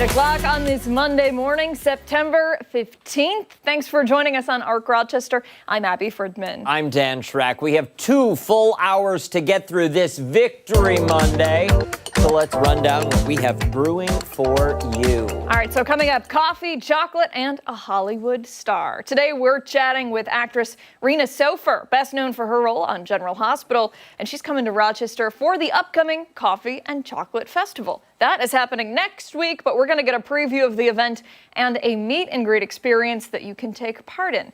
o'clock on this Monday morning, September 15th. Thanks for joining us on ARC Rochester. I'm Abby Fridmann. I'm Dan Schrack. We have 2 full hours to get through this Victory Monday. So let's run down what we have brewing for you. All right, so coming up, coffee, chocolate, and a Hollywood star. Today, we're chatting with actress Rena Sofer, best known for her role on General Hospital, and she's coming to Rochester for the upcoming Coffee and Chocolate Festival. That is happening next week, but we're going to get a preview of the event and a meet and greet experience that you can take part in.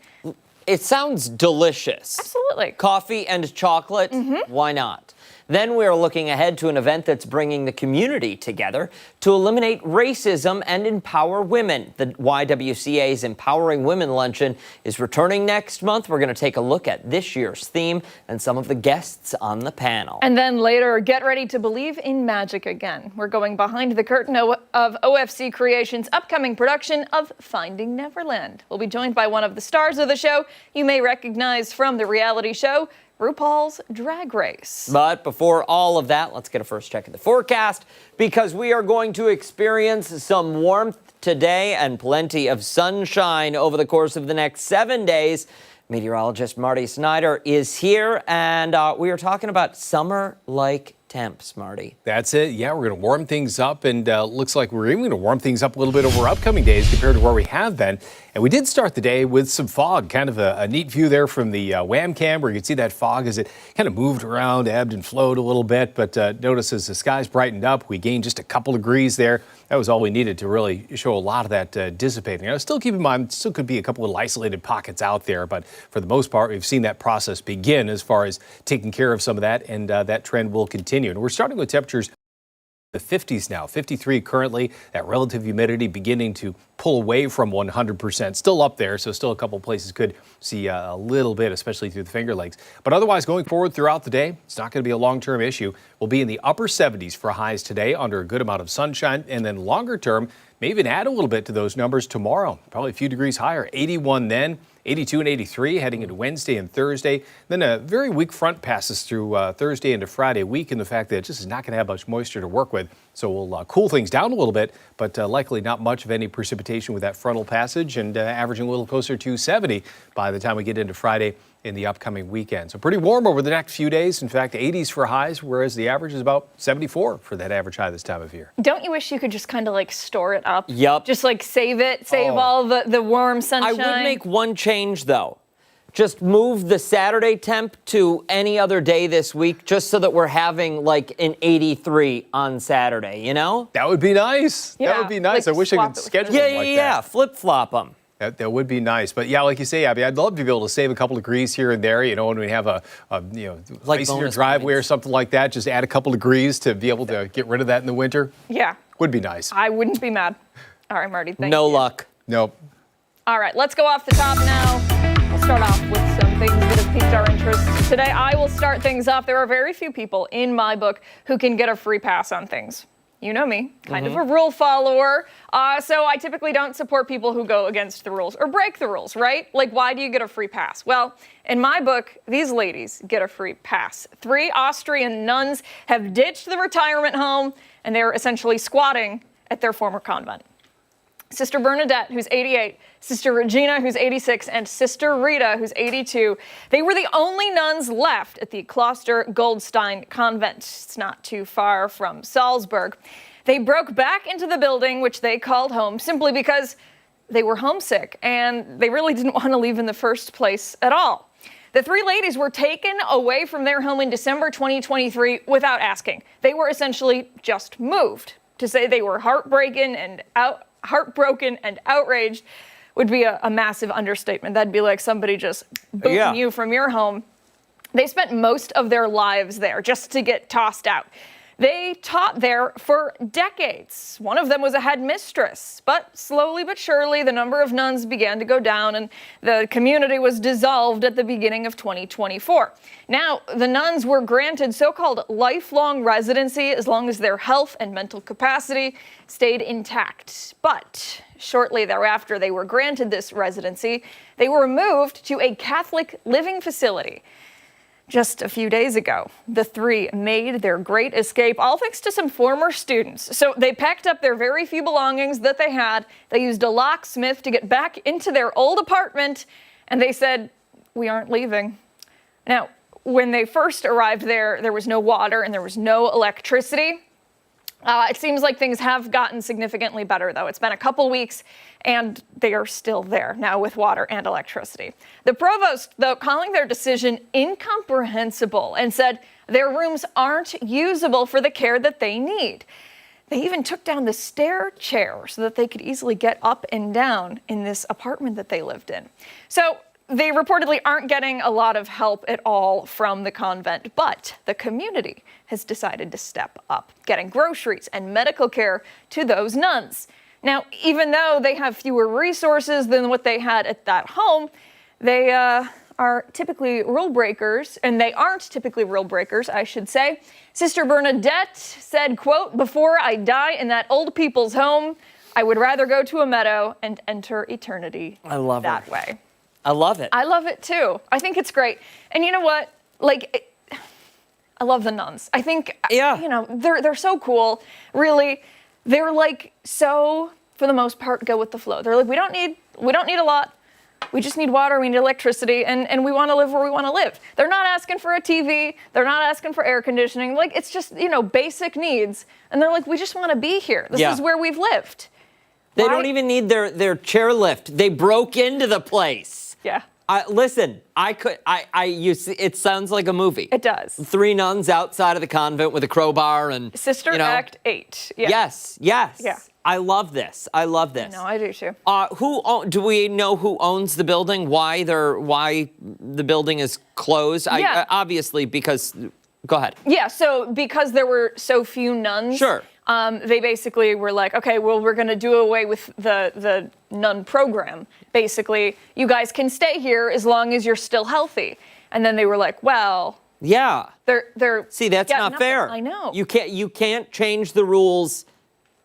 It sounds delicious. Absolutely. Coffee and chocolate, Why not? Then we're looking ahead to an event that's bringing the community together to eliminate racism and empower women. The YWCA's Empowering Women Luncheon is returning next month. We're going to take a look at this year's theme and some of the guests on the panel. And then later, get ready to believe in magic again. We're going behind the curtain of OFC Creations' upcoming production of Finding Neverland. We'll be joined by one of the stars of the show you may recognize from the reality show, RuPaul's Drag Race. But before all of that, let's get a first check of the forecast because we are going to experience some warmth today and plenty of sunshine over the course of the next 7 days. Meteorologist Marty Snyder is here, and we are talking about summer-like temps, Marty. That's it. Yeah, we're going to warm things up, and looks like we're even going to warm things up a little bit over upcoming days compared to where we have been. And we did start the day with some fog, kind of a neat view there from the wham cam where you can see that fog as it kind of moved around, ebbed and flowed a little bit. But notice as the skies brightened up, we gained just a couple degrees there. That was all we needed to really show a lot of that dissipating. Now, still keep in mind, still could be a couple of isolated pockets out there, but for the most part, we've seen that process begin as far as taking care of some of that, and that trend will continue. And we're starting with temperatures the 50s now, 53 currently. That relative humidity beginning to pull away from 100%. Still up there, so still a couple places could see a little bit, especially through the Finger Lakes. But otherwise, going forward throughout the day, it's not going to be a long-term issue. We'll be in the upper 70s for highs today under a good amount of sunshine, and then longer term, may even add a little bit to those numbers tomorrow. Probably a few degrees higher, 81 then. 82 and 83 heading into Wednesday and Thursday. Then a very weak front passes through Thursday into Friday week, and the fact that it just is not going to have much moisture to work with. So we'll cool things down a little bit, but likely not much of any precipitation with that frontal passage, and averaging a little closer to 70 by the time we get into Friday in the upcoming weekend. So pretty warm over the next few days. In fact, 80s for highs, whereas the average is about 74 for that average high this time of year. Don't you wish you could just kind of like store it up? Yep. Just like save all the warm sunshine. I would make one change, though. Just move the Saturday temp to any other day this week, just so that we're having like an 83 on Saturday, you know? That would be nice. Yeah, that would be nice. like I wish I could schedule them like that. Yeah, flip-flop them. That would be nice. But yeah, like you say, Abby, I'd love to be able to save a couple of degrees here and there, you know, when we have a like ice in your driveway or something like that, just add a couple of degrees to be able to get rid of that in the winter. Yeah. Would be nice. I wouldn't be mad. All right, Marty, thank you. No luck. Nope. All right, let's go off the top now. We'll start off with some things that have piqued our interest. Today, I will start things off. There are very few people in my book who can get a free pass on things. You know me, kind of a rule follower. So I typically don't support people who go against the rules or break the rules, right? Like, why do you get a free pass? Well, in my book, these ladies get a free pass. 3 Austrian nuns have ditched the retirement home, and they're essentially squatting at their former convent. Sister Bernadette, who's 88, Sister Regina, who's 86, and Sister Rita, who's 82. They were the only nuns left at the Kloster Goldstein convent. It's not too far from Salzburg. They broke back into the building, which they called home, simply because they were homesick, and they really didn't want to leave in the first place at all. The 3 ladies were taken away from their home in December 2023 without asking. They were essentially just moved. To say they were heartbroken and outraged would be a massive understatement. That'd be like somebody just booting you from your home. They spent most of their lives there just to get tossed out. They taught there for decades. One of them was a headmistress, but slowly but surely the number of nuns began to go down and the community was dissolved at the beginning of 2024. Now, the nuns were granted so-called lifelong residency as long as their health and mental capacity stayed intact. But shortly thereafter they were granted this residency, they were moved to a Catholic living facility. Just a few days ago, the three made their great escape, all thanks to some former students. So they packed up their very few belongings that they had. They used a locksmith to get back into their old apartment, and they said, "We aren't leaving." Now, when they first arrived there was no water and there was no electricity. It seems like things have gotten significantly better, though. It's been a couple weeks, and they are still there now with water and electricity. The provost, though, calling their decision incomprehensible and said their rooms aren't usable for the care that they need. They even took down the stair chair so that they could easily get up and down in this apartment that they lived in. So they reportedly aren't getting a lot of help at all from the convent, but the community has decided to step up, getting groceries and medical care to those nuns. Now, even though they have fewer resources than what they had at that home, they are typically rule breakers, and they aren't typically rule breakers, I should say. Sister Bernadette said, quote, "Before I die in that old people's home, I would rather go to a meadow and enter eternity I love that her. way." I love it. I love it too. I think it's great. And you know what? I love the nuns. I think, they're so cool. Really, they're like so, for the most part, go with the flow. They're like, we don't need a lot. We just need water, we need electricity, and we want to live where we want to live. They're not asking for a TV. They're not asking for air conditioning. Like, it's just, basic needs. And they're like, we just want to be here. This is where we've lived. They don't even need their chairlift. They broke into the place. Yeah. Listen, it sounds like a movie. It does. 3 nuns outside of the convent with a crowbar and, Sister Act 8. Yeah. Yes. Yeah. I love this. No, I do too. Do we know who owns the building? Why the building is closed? Yeah. Obviously, because, go ahead. Yeah, so because there were so few nuns. Sure. They basically were like, okay, well, we're going to do away with the nun program. Basically, you guys can stay here as long as you're still healthy. And then they were like, well, yeah, they're see, that's not fair. I know. You can't change the rules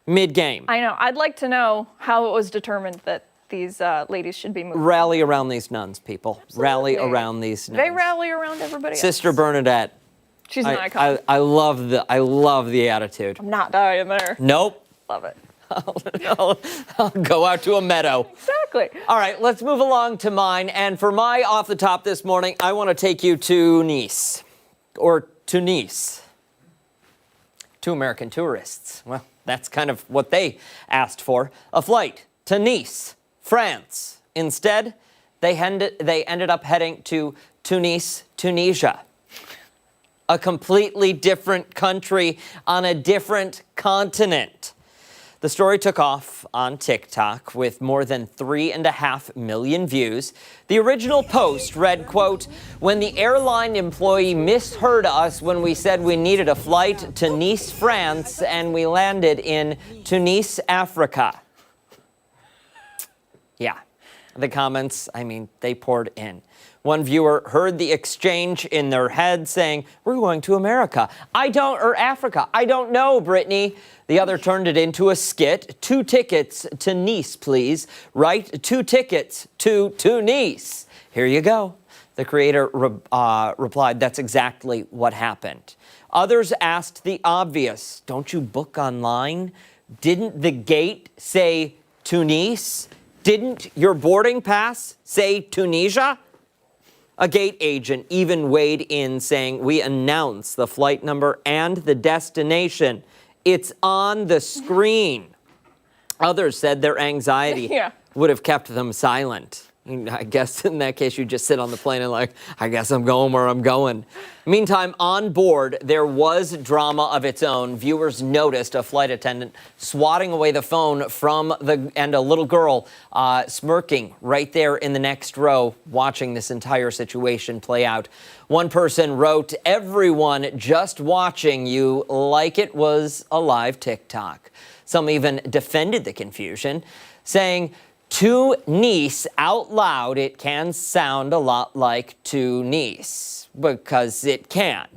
mid-game. I know. I'd like to know how it was determined that these ladies should be moved. Rally around these nuns, people. Absolutely. Rally around these nuns. They rally around everybody else. Sister Bernadette. She's an icon. I love the attitude. I'm not dying there. Nope. Love it. I'll go out to a meadow. Exactly. All right, let's move along to mine. And for my off the top this morning, I want to take you to Nice, or Tunis. 2 American tourists. Well, that's kind of what they asked for. A flight to Nice, France. Instead, they ended up heading to Tunis, Tunisia. A completely different country on a different continent. The story took off on TikTok with more than 3.5 million views. The original post read, quote, "When the airline employee misheard us when we said we needed a flight to Nice, France, and we landed in Tunis, Africa." Yeah, the comments, they poured in. One viewer heard the exchange in their head saying, "We're going to America. Africa. I don't know, Brittany." The other turned it into a skit. 2 tickets to Nice, please. Right? 2 tickets to Nice. Here you go. The creator replied, "That's exactly what happened." Others asked the obvious. Don't you book online? Didn't the gate say Tunis? Didn't your boarding pass say Tunisia? A gate agent even weighed in saying, "We announce the flight number and the destination. It's on the screen." Others said their anxiety would have kept them silent. I guess in that case, you just sit on the plane and I guess I'm going where I'm going. Meantime, on board, there was drama of its own. Viewers noticed a flight attendant swatting away the phone and a little girl smirking right there in the next row, watching this entire situation play out. One person wrote, "Everyone just watching you like it was a live TikTok." Some even defended the confusion, saying, "To Nice out loud, it can sound a lot like Tunis," because it can.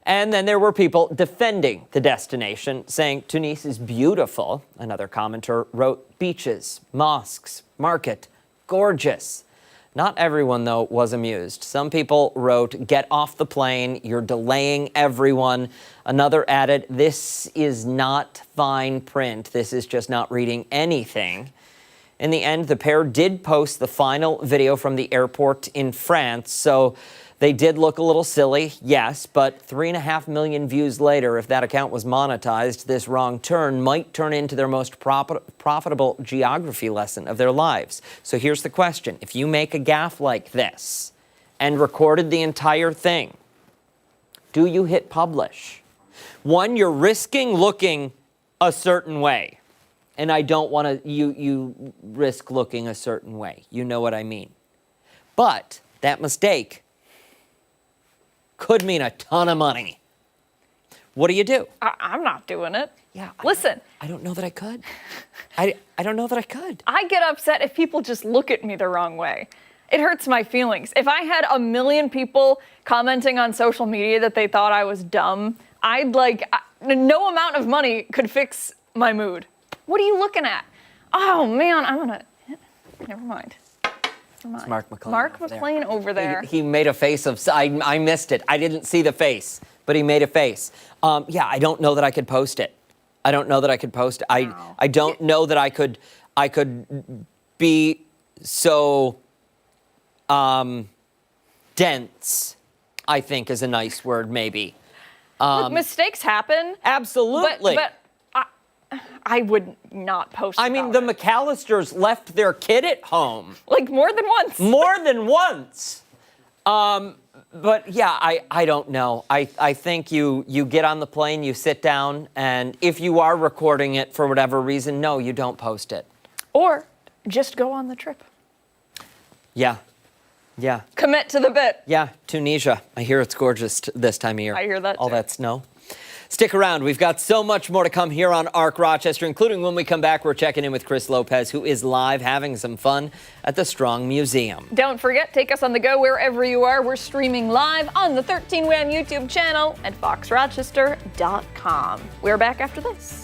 And then there were people defending the destination, saying Tunis is beautiful. Another commenter wrote, "Beaches, mosques, market, gorgeous." Not everyone, though, was amused. Some people wrote, "Get off the plane, you're delaying everyone." Another added, "This is not fine print. This is just not reading anything." In the end, the pair did post the final video from the airport in France, so they did look a little silly, yes, but 3.5 million views later, if that account was monetized, this wrong turn might turn into their most profitable geography lesson of their lives. So here's the question. If you make a gaffe like this and recorded the entire thing, do you hit publish? One, you're risking looking a certain way. And I don't want to, you risk looking a certain way. You know what I mean. But that mistake could mean a ton of money. What do you do? I'm not doing it. Yeah. Listen. I don't know that I could. I don't know that I could. I get upset if people just look at me the wrong way. It hurts my feelings. If I had 1 million people commenting on social media that they thought I was dumb, no amount of money could fix my mood. What are you looking at? Oh, man, never mind. It's Mark McLean. Mark McLean over there. He made a face of, I missed it. I didn't see the face, but he made a face. Yeah, I don't know that I could post it. I don't know that I could post it. I don't know that I could be so dense, I think is a nice word, maybe. Look, mistakes happen. Absolutely. But I would not post I mean, the it. McAllisters left their kid at home. Like more than once. More than once. But yeah, I don't know. I think you get on the plane, you sit down, and if you are recording it for whatever reason, no, you don't post it. Or just go on the trip. Yeah. Yeah. Commit to the bit. Yeah, Tunisia. I hear it's gorgeous this time of year. I hear that All too. that snow. Stick around. We've got so much more to come here on ARC Rochester, including when we come back, we're checking in with Chris Lopez, who is live having some fun at the Strong Museum. Don't forget, take us on the go wherever you are. We're streaming live on the 13 Wham YouTube channel at foxrochester.com. We're back after this.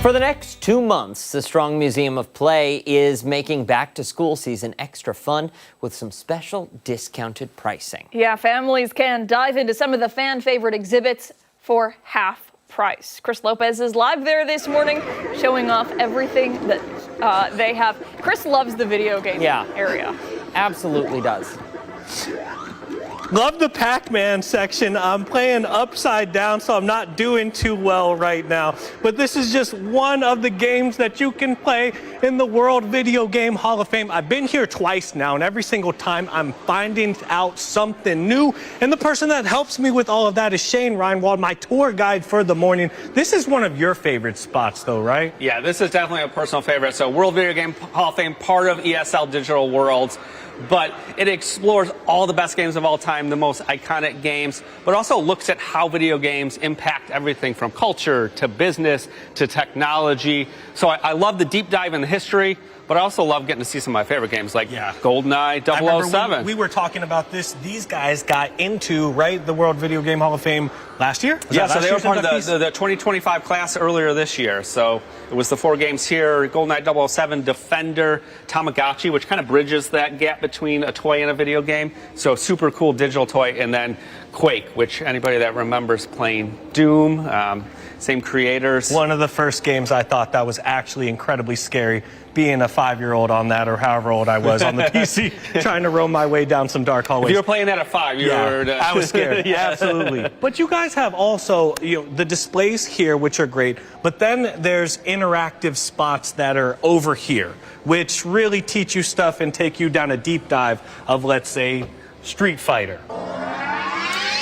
For the next 2 months, the Strong Museum of Play is making back-to-school season extra fun with some special discounted pricing. Yeah, families can dive into some of the fan favorite exhibits for half price. Chris Lopez is live there this morning, showing off everything that they have. Chris loves the video game area. Absolutely does. Love the Pac-Man section. I'm playing upside down, so I'm not doing too well right now. But this is just one of the games that you can play in the World Video Game Hall of Fame. I've been here twice now, and every single time I'm finding out something new. And the person that helps me with all of that is Shane Reinwald, my tour guide for the morning. This is one of your favorite spots, though, right? Yeah, this is definitely a personal favorite. So World Video Game Hall of Fame, part of ESL Digital Worlds. But it explores all the best games of all time, the most iconic games, but also looks at how video games impact everything from culture to business to technology. So I love the deep dive in the history, but I also love getting to see some of my favorite games like GoldenEye 007. We were talking about this. These guys got into, the World Video Game Hall of Fame last year? So they were part of the 2025 class earlier this year. So it was the 4 games here, GoldenEye 007, Defender, Tamagotchi, which kind of bridges that gap between a toy and a video game. So super cool digital toy. And then Quake, which anybody that remembers playing Doom, same creators. One of the first games I thought that was actually incredibly scary, being a 5-year-old on that, or however old I was on the PC, trying to roam my way down some dark hallways. If you were playing that at 5, you were... I was scared. Absolutely. But you guys have also, the displays here, which are great, but then there's interactive spots that are over here, which really teach you stuff and take you down a deep dive of, let's say, Street Fighter.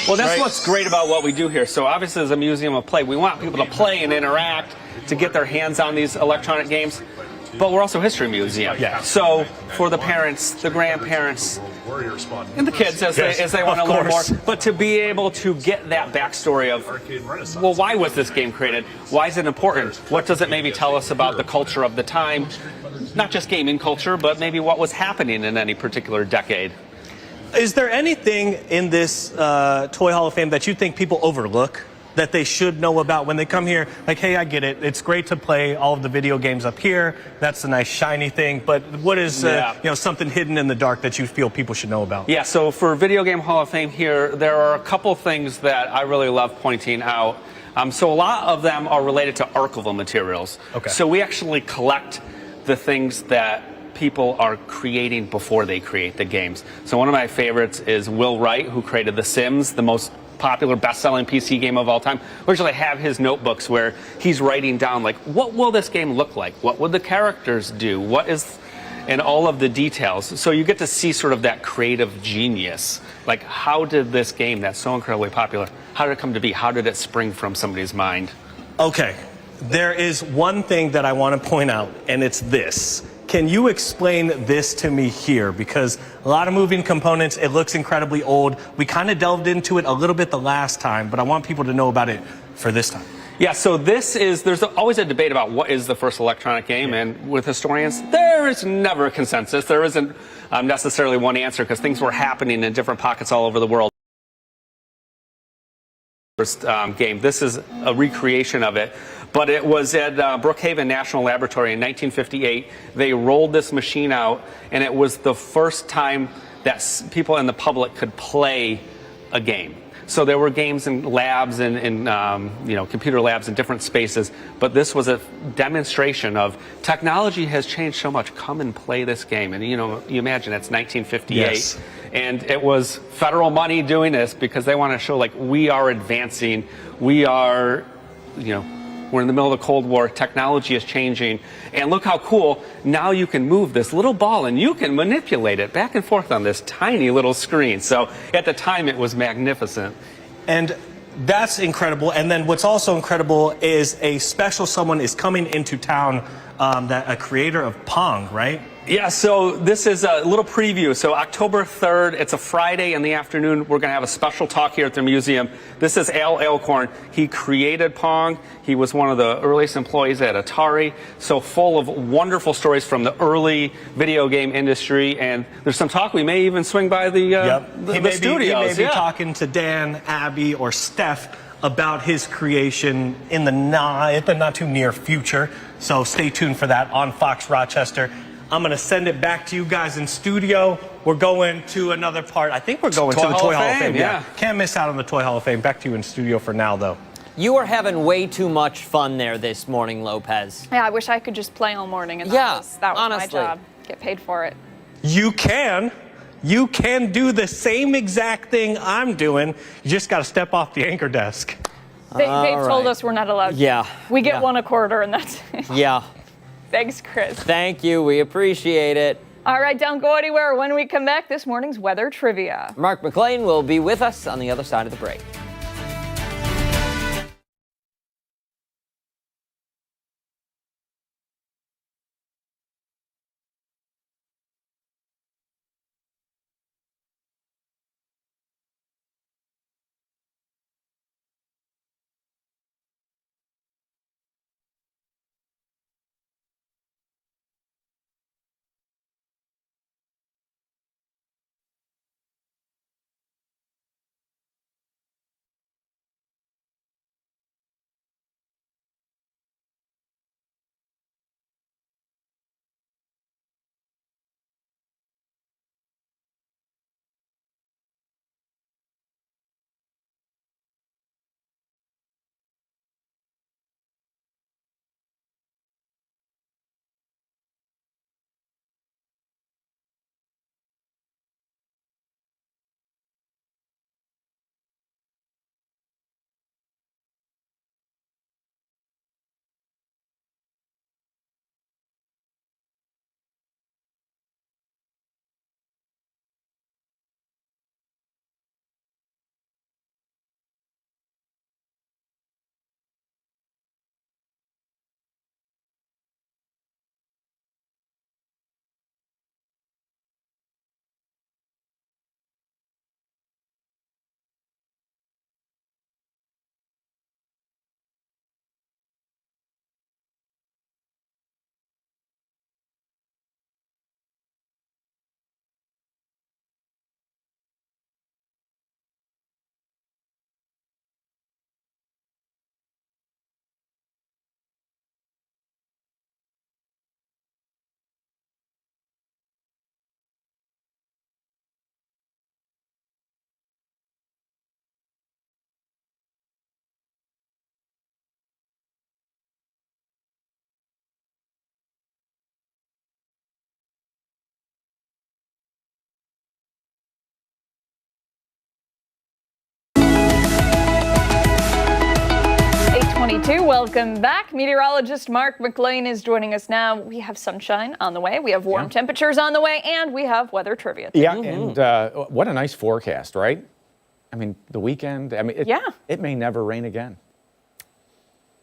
Well, that's what's great about what we do here. So obviously, as a museum of play, we want people to play and interact, to get their hands on these electronic games. But we're also a history museum. So for the parents, the grandparents, and the kids as they want to learn more. But to be able to get that backstory of, well, why was this game created? Why is it important? What does it maybe tell us about the culture of the time? Not just gaming culture, but maybe what was happening in any particular decade. Is there anything in this Toy Hall of Fame that you think people overlook, that they should know about when they come here? Like, hey, I get it. It's great to play all of the video games up here. That's a nice shiny thing. But what is something hidden in the dark that you feel people should know about? Yeah, so for Video Game Hall of Fame here, there are a couple things that I really love pointing out. So a lot of them are related to archival materials. Okay. So we actually collect the things that people are creating before they create the games. So one of my favorites is Will Wright, who created The Sims, the most popular best-selling PC game of all time. We actually have his notebooks where he's writing down, like, what will this game look like? What would the characters do? And all of the details. So you get to see sort of that creative genius. Like, how did this game that's so incredibly popular, how did it come to be? How did it spring from somebody's mind? Okay, there is one thing that I want to point out, and it's this. Can you explain this to me here? Because a lot of moving components, it looks incredibly old. We kind of delved into it a little bit the last time, but I want people to know about it for this time. Yeah, so there's always a debate about what is the first electronic game, and with historians, there is never a consensus. There isn't necessarily one answer, because things were happening in different pockets all over the world. First game, this is a recreation of it. But it was at Brookhaven National Laboratory in 1958. They rolled this machine out, and it was the first time that people in the public could play a game. So there were games in labs and computer labs in different spaces, but this was a demonstration of technology has changed so much. Come and play this game. And you imagine it's 1958. Yes. And it was federal money doing this because they want to show, like, we are advancing. We are, we're in the middle of the Cold War. Technology is changing. And look how cool. Now you can move this little ball and you can manipulate it back and forth on this tiny little screen. So at the time, it was magnificent. And that's incredible. And then what's also incredible is a special someone is coming into town, a creator of Pong, right? Yeah, so this is a little preview. So October 3rd, it's a Friday in the afternoon. We're going to have a special talk here at the museum. This is Al Alcorn. He created Pong. He was one of the earliest employees at Atari. So full of wonderful stories from the early video game industry. And there's some talk. We may even swing by the studios. He may be talking to Dan, Abby, or Steph about his creation in the not too near future. So stay tuned for that on Fox Rochester. I'm going to send it back to you guys in studio. We're going to another part. I think we're going to the Toy Hall of Fame. Yeah. Can't miss out on the Toy Hall of Fame. Back to you in studio for now, though. You are having way too much fun there this morning, Lopez. Yeah, I wish I could just play all morning, and Yeah, that was honestly. my job. Get paid for it. You can do the same exact thing I'm doing. You just got to step off the anchor desk. They've told right. us we're not allowed. Yeah. We get yeah. one a quarter, and that's it. Yeah. Thanks, Chris. Thank you. We appreciate it. All right, don't go anywhere. When we come back, this morning's weather trivia. Mark McLean will be with us on the other side of the break. Welcome back. Meteorologist Mark McLean is joining us now. We have sunshine on the way, we have warm temperatures on the way, and we have weather trivia. Yeah, and what a nice forecast, right? I mean, the weekend, it may never rain again.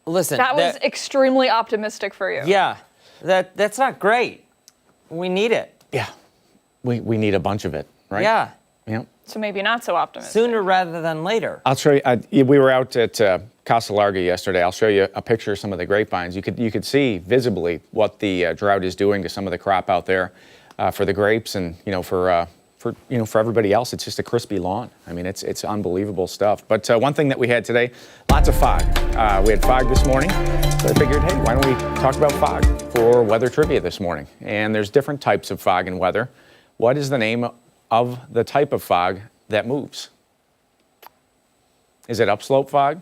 Listen, that was extremely optimistic for you. Yeah, that's not great. We need it. Yeah, we need a bunch of it, right? Yeah. Yeah. So maybe not so optimistic. Sooner rather than later. I'll show you. We were out at Casa Larga yesterday. I'll show you a picture of some of the grapevines. You could see visibly what the drought is doing to some of the crop out there for the grapes, and for everybody else, it's just a crispy lawn. I mean, it's unbelievable stuff. But one thing that we had today, lots of fog. We had fog this morning, so I figured, hey, why don't we talk about fog for weather trivia this morning? And there's different types of fog and weather. What is the name of the type of fog that moves? Is it upslope fog?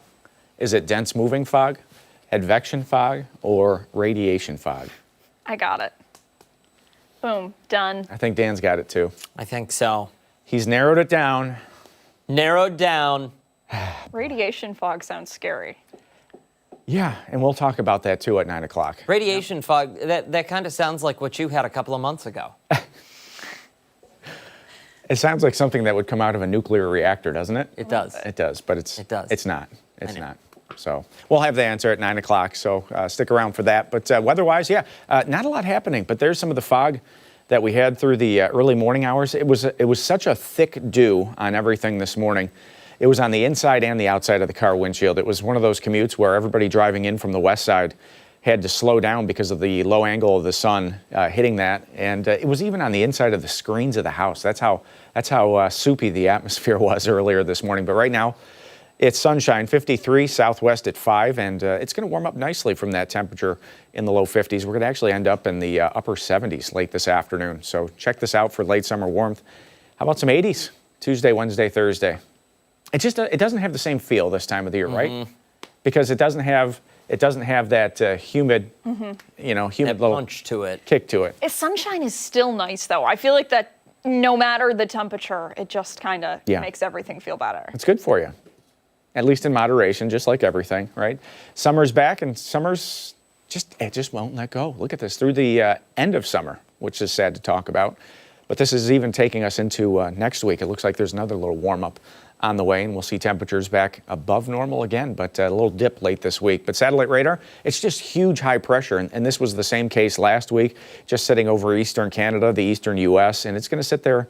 Is it dense moving fog, advection fog, or radiation fog? I got it. Boom, done. I think Dan's got it too. I think so. He's narrowed it down. Narrowed down. Radiation fog sounds scary. Yeah, and we'll talk about that too at 9 o'clock. Radiation fog, that kind of sounds like what you had a couple of months ago. It sounds like something that would come out of a nuclear reactor, doesn't it? It does. It does, but it's does. It's not. It's not. So we'll have the answer at 9 o'clock, so stick around for that. But weather-wise, not a lot happening, but there's some of the fog that we had through the early morning hours. It was such a thick dew on everything this morning. It was on the inside and the outside of the car windshield. It was one of those commutes where everybody driving in from the west side had to slow down because of the low angle of the sun hitting that. And it was even on the inside of the screens of the house. That's how soupy the atmosphere was earlier this morning. But right now, it's sunshine, 53, southwest at 5, and it's going to warm up nicely from that temperature in the low 50s. We're going to actually end up in the upper 70s late this afternoon. So check this out for late summer warmth. How about some 80s? Tuesday, Wednesday, Thursday. It doesn't have the same feel this time of the year, right? because it doesn't have that humid, humid That little punch to it. kick to it. Sunshine is still nice, though. I feel like that no matter the temperature, it just kind of makes everything feel better. It's good for you, at least in moderation, just like everything, right? Summer's back, and summer's it just won't let go. Look at this, through the end of summer, which is sad to talk about. But this is even taking us into next week. It looks like there's another little warm-up on the way, and we'll see temperatures back above normal again, but a little dip late this week. But satellite radar, it's just huge high pressure, and this was the same case last week, just sitting over eastern Canada, the eastern U.S., and it's going to sit there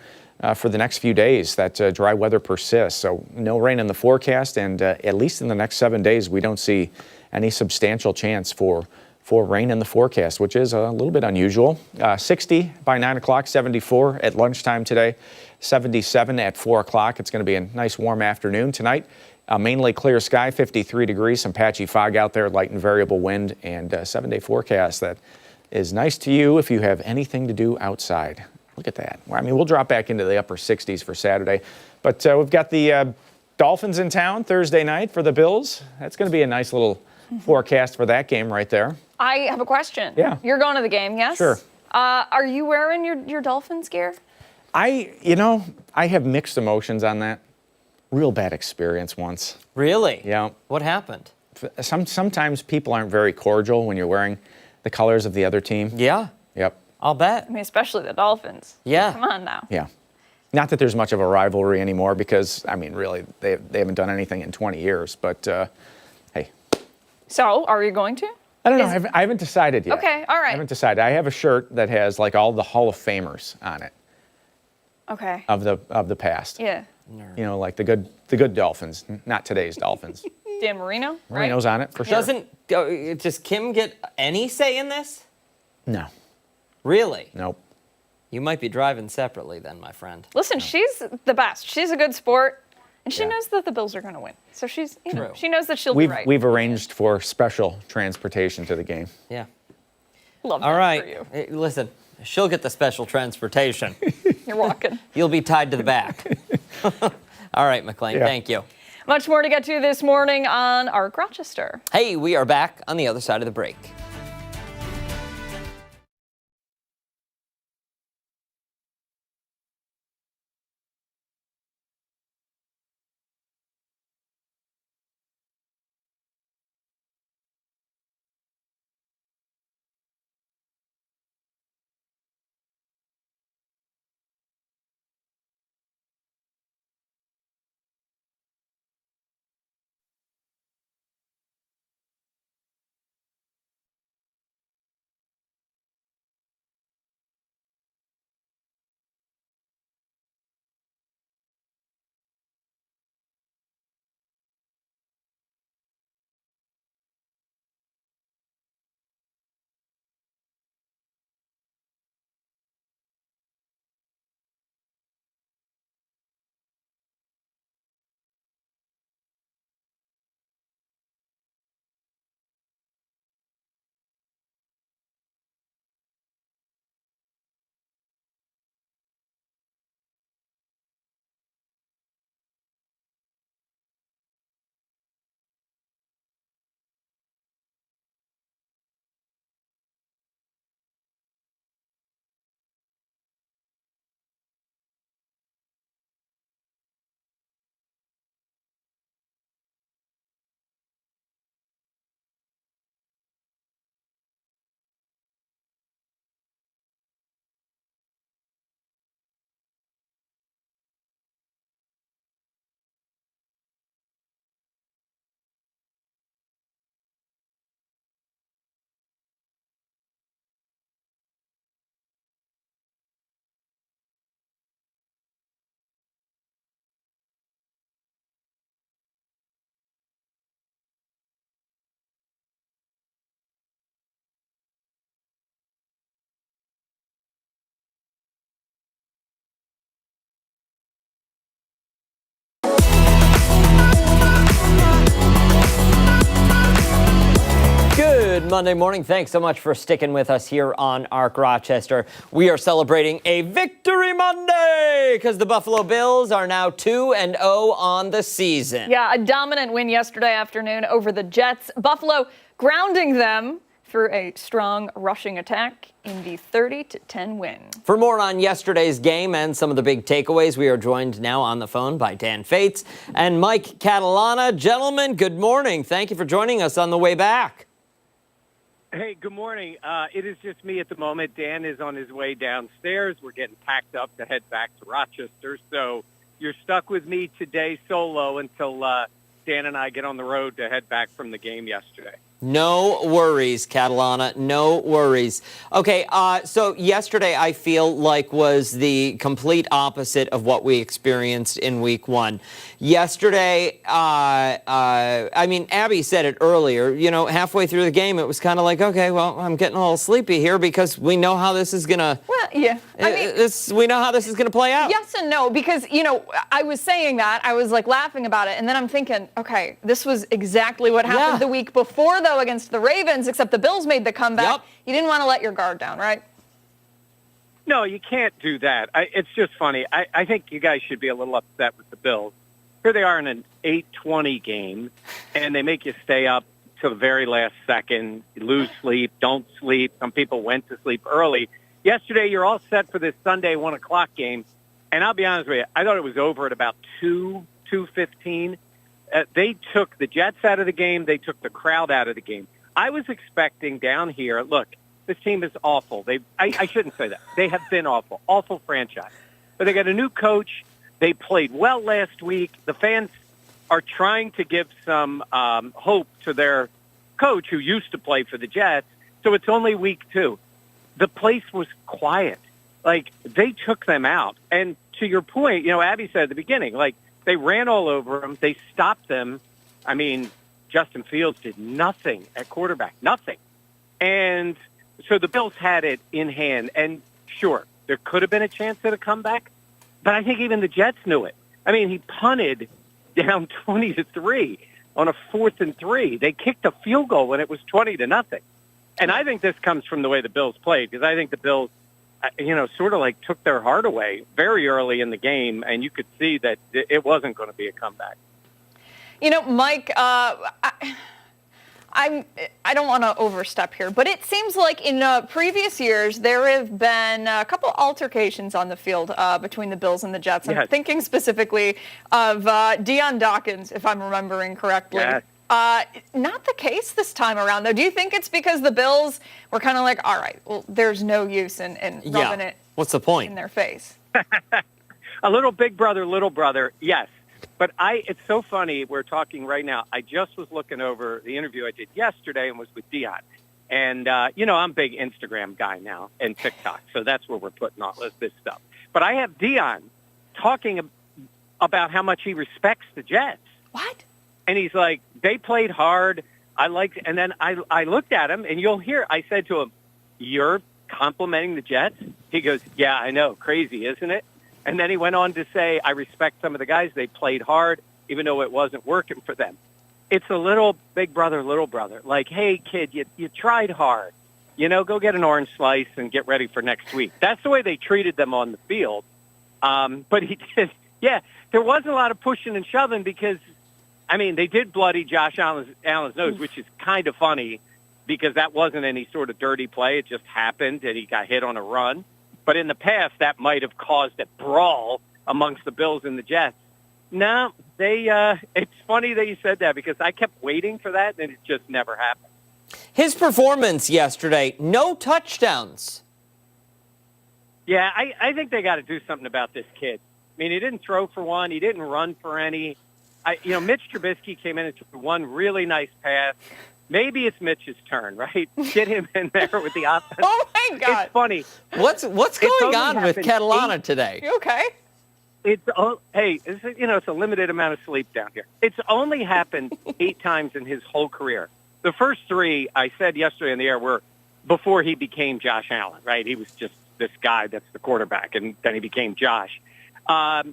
for the next few days. That dry weather persists, so no rain in the forecast, and at least in the next 7 days, we don't see any substantial chance for rain in the forecast, which is a little bit unusual. 60 by 9 o'clock, 74 at lunchtime today, 77 at 4 o'clock. It's going to be a nice warm afternoon tonight. Mainly clear sky, 53 degrees, some patchy fog out there, light and variable wind, and a 7-day forecast that is nice to you if you have anything to do outside. Look at that. I mean, we'll drop back into the upper 60s for Saturday. But we've got the Dolphins in town Thursday night for the Bills. That's going to be a nice little forecast for that game right there. I have a question. Yeah. You're going to the game, yes? Sure. Are you wearing your Dolphins gear? I have mixed emotions on that. Real bad experience once. Really? Yeah. What happened? Sometimes people aren't very cordial when you're wearing the colors of the other team. Yeah. Yep. I'll bet. I mean, especially the Dolphins. Yeah. Come on now. Yeah. Not that there's much of a rivalry anymore because, I mean, really, they haven't done anything in 20 years. But, hey. So, are you going to? I don't know. I haven't decided yet. Okay, all right. I haven't decided. I have a shirt that has, like, all the Hall of Famers on it. Okay. Of the past. Yeah. Like the good Dolphins, not today's Dolphins. Dan Marino, right? Marino's on it for sure. Does Kim get any say in this? No. Really? Nope. You might be driving separately then, my friend. Listen, she's the best. She's a good sport, and she Yeah. knows that the Bills are going to win. So she's, True. she knows that she'll be right. We've arranged for special transportation to the game. Yeah. Love that All right. for you. Hey, listen, she'll get the special transportation. You're walking. You'll be tied to the back. All right, McLean, Yeah. thank you. Much more to get to this morning on ARC Rochester. Hey, we are back on the other side of the break. Monday morning. Thanks so much for sticking with us here on Arc Rochester. We are celebrating a Victory Monday because the Buffalo Bills are now 2-0 on the season. Yeah, a dominant win yesterday afternoon over the Jets. Buffalo grounding them through a strong rushing attack in the 30-10 win. For more on yesterday's game and some of the big takeaways, we are joined now on the phone by Dan Fates and Mike Catalana. Gentlemen, good morning. Thank you for joining us on the way back. Hey, good morning. It is just me at the moment. Dan is on his way downstairs. We're getting packed up to head back to Rochester. So you're stuck with me today solo until Dan and I get on the road to head back from the game yesterday. No worries, Catalana. No worries. Okay, so yesterday I feel like was the complete opposite of what we experienced in week one. Yesterday, I mean, Abby said it earlier, you know, halfway through the game, it was kind of like, okay, well, I'm getting a little sleepy here because we know how this is going to... Well, yeah. I mean, we know how this is going to play out. Yes and no, because, you know, I was saying that. I was, like, laughing about it. And then I'm thinking, okay, this was exactly what happened the week before, though, against the Ravens, except the Bills made the comeback. Yep. You didn't want to let your guard down, right? No, you can't do that. It's just funny. I think you guys should be a little upset with the Bills. Here they are in an 8:20 game, and they make you stay up till the very last second. You lose sleep, don't sleep. Some people went to sleep early. Yesterday, you're all set for this Sunday 1 o'clock game, and I'll be honest with you, I thought it was over at about 2:15. They took the Jets out of the game. They took the crowd out of the game. I was expecting down here, look, this team is awful. I shouldn't say that. They have been awful, awful franchise. But they got a new coach. They played well last week. The fans are trying to give some hope to their coach who used to play for the Jets. So it's only week 2. The place was quiet. Like, they took them out. And to your point, you know, Abby said at the beginning, like, they ran all over them. They stopped them. I mean, Justin Fields did nothing at quarterback, nothing. And so the Bills had it in hand. And sure, there could have been a chance at a comeback, but I think even the Jets knew it. I mean, he punted down 20-3 on a 4th and 3. They kicked a field goal when it was 20-0. And I think this comes from the way the Bills played, because I think the Bills, you know, sort of like took their heart away very early in the game, and you could see that it wasn't going to be a comeback. You know, Mike, I don't want to overstep here, but it seems like in previous years there have been a couple altercations on the field between the Bills and the Jets. I'm thinking specifically of Deion Dawkins, if I'm remembering correctly. Yes. Not the case this time around, though. Do you think it's because the Bills were kind of like, all right, well, there's no use in rubbing it What's the point? in their face? A little big brother, little brother, yes. But it's so funny. We're talking right now. I just was looking over the interview I did yesterday and was with Deion. And, you know, I'm a big Instagram guy now and TikTok, so that's where we're putting all this stuff. But I have Deion talking about how much he respects the Jets. What? And he's like, they played hard. And then I looked at him, and you'll hear, I said to him, you're complimenting the Jets? He goes, yeah, I know. Crazy, isn't it? And then he went on to say, I respect some of the guys. They played hard, even though it wasn't working for them. It's a little big brother, little brother. Like, hey, kid, you tried hard. You know, go get an orange slice and get ready for next week. That's the way they treated them on the field. But he did, yeah, there wasn't a lot of pushing and shoving because, I mean, they did bloody Josh Allen's nose, which is kind of funny because that wasn't any sort of dirty play. It just happened, and he got hit on a run. But in the past, that might have caused a brawl amongst the Bills and the Jets. No, it's funny that you said that because I kept waiting for that, and it just never happened. His performance yesterday, no touchdowns. Yeah, I think they got to do something about this kid. I mean, he didn't throw for one. He didn't run for any. Mitch Trubisky came in and threw one really nice pass. Maybe it's Mitch's turn, right? Get him in there with the offense. Oh, my God. It's funny. What's going on with Catalana today? You okay? It's a limited amount of sleep down here. It's only happened 8 times in his whole career. The first 3, I said yesterday in the air, were before he became Josh Allen, right? He was just this guy that's the quarterback, and then he became Josh.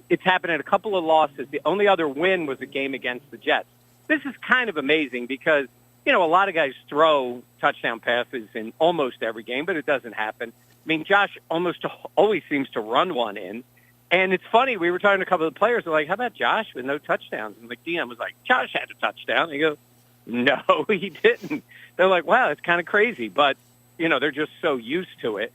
It's happened in a couple of losses. The only other win was a game against the Jets. This is kind of amazing because a lot of guys throw touchdown passes in almost every game, but it doesn't happen. I mean, Josh almost always seems to run one in. And it's funny, we were talking to a couple of the players, they're like, how about Josh with no touchdowns? And McLean was like, Josh had a touchdown. And he goes, no, he didn't. They're like, wow, it's kind of crazy. But, they're just so used to it.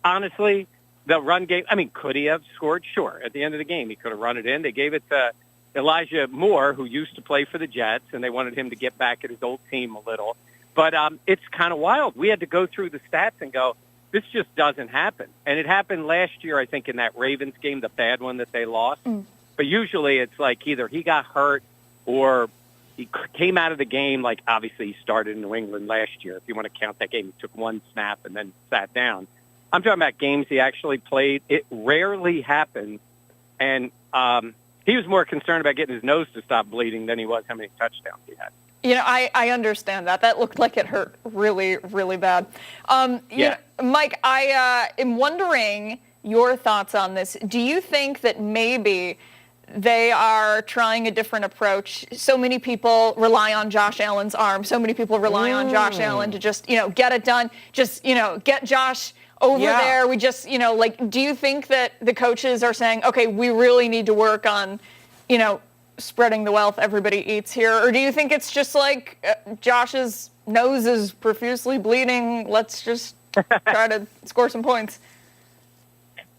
Honestly, the run game, could he have scored? Sure. At the end of the game, he could have run it in. They gave it to Elijah Moore, who used to play for the Jets, and they wanted him to get back at his old team a little. But it's kind of wild. We had to go through the stats and go, this just doesn't happen. And it happened last year, I think, in that Ravens game, the bad one that they lost. But usually it's like either he got hurt or he came out of the game. Like, obviously, he started in New England last year. If you want to count that game, he took one snap and then sat down. I'm talking about games he actually played. It rarely happens. And he was more concerned about getting his nose to stop bleeding than he was how many touchdowns he had. I understand that. That looked like it hurt really, really bad. Mike, I am wondering your thoughts on this. Do you think that maybe they are trying a different approach? So many people rely on Josh Allen's arm. So many people rely on Josh Allen to just, get it done. Just, get Josh over there. We just, do you think that the coaches are saying, okay, we really need to work on, spreading the wealth everybody eats here? Or do you think it's just like Josh's nose is profusely bleeding, let's just try to score some points?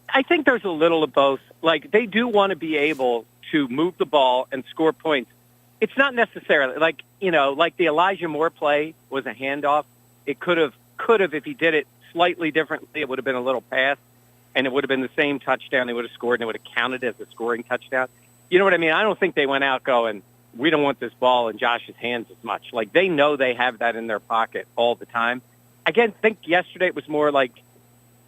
I think there's a little of both. Like, they do want to be able to move the ball and score points. It's not necessarily like the Elijah Moore play was a handoff. It could have, if he did it slightly differently, it would have been a little pass, and it would have been the same touchdown. They would have scored, and it would have counted as a scoring touchdown. You know what I mean? I don't think they went out going, we don't want this ball in Josh's hands as much. Like, they know they have that in their pocket all the time. Again, think yesterday it was more like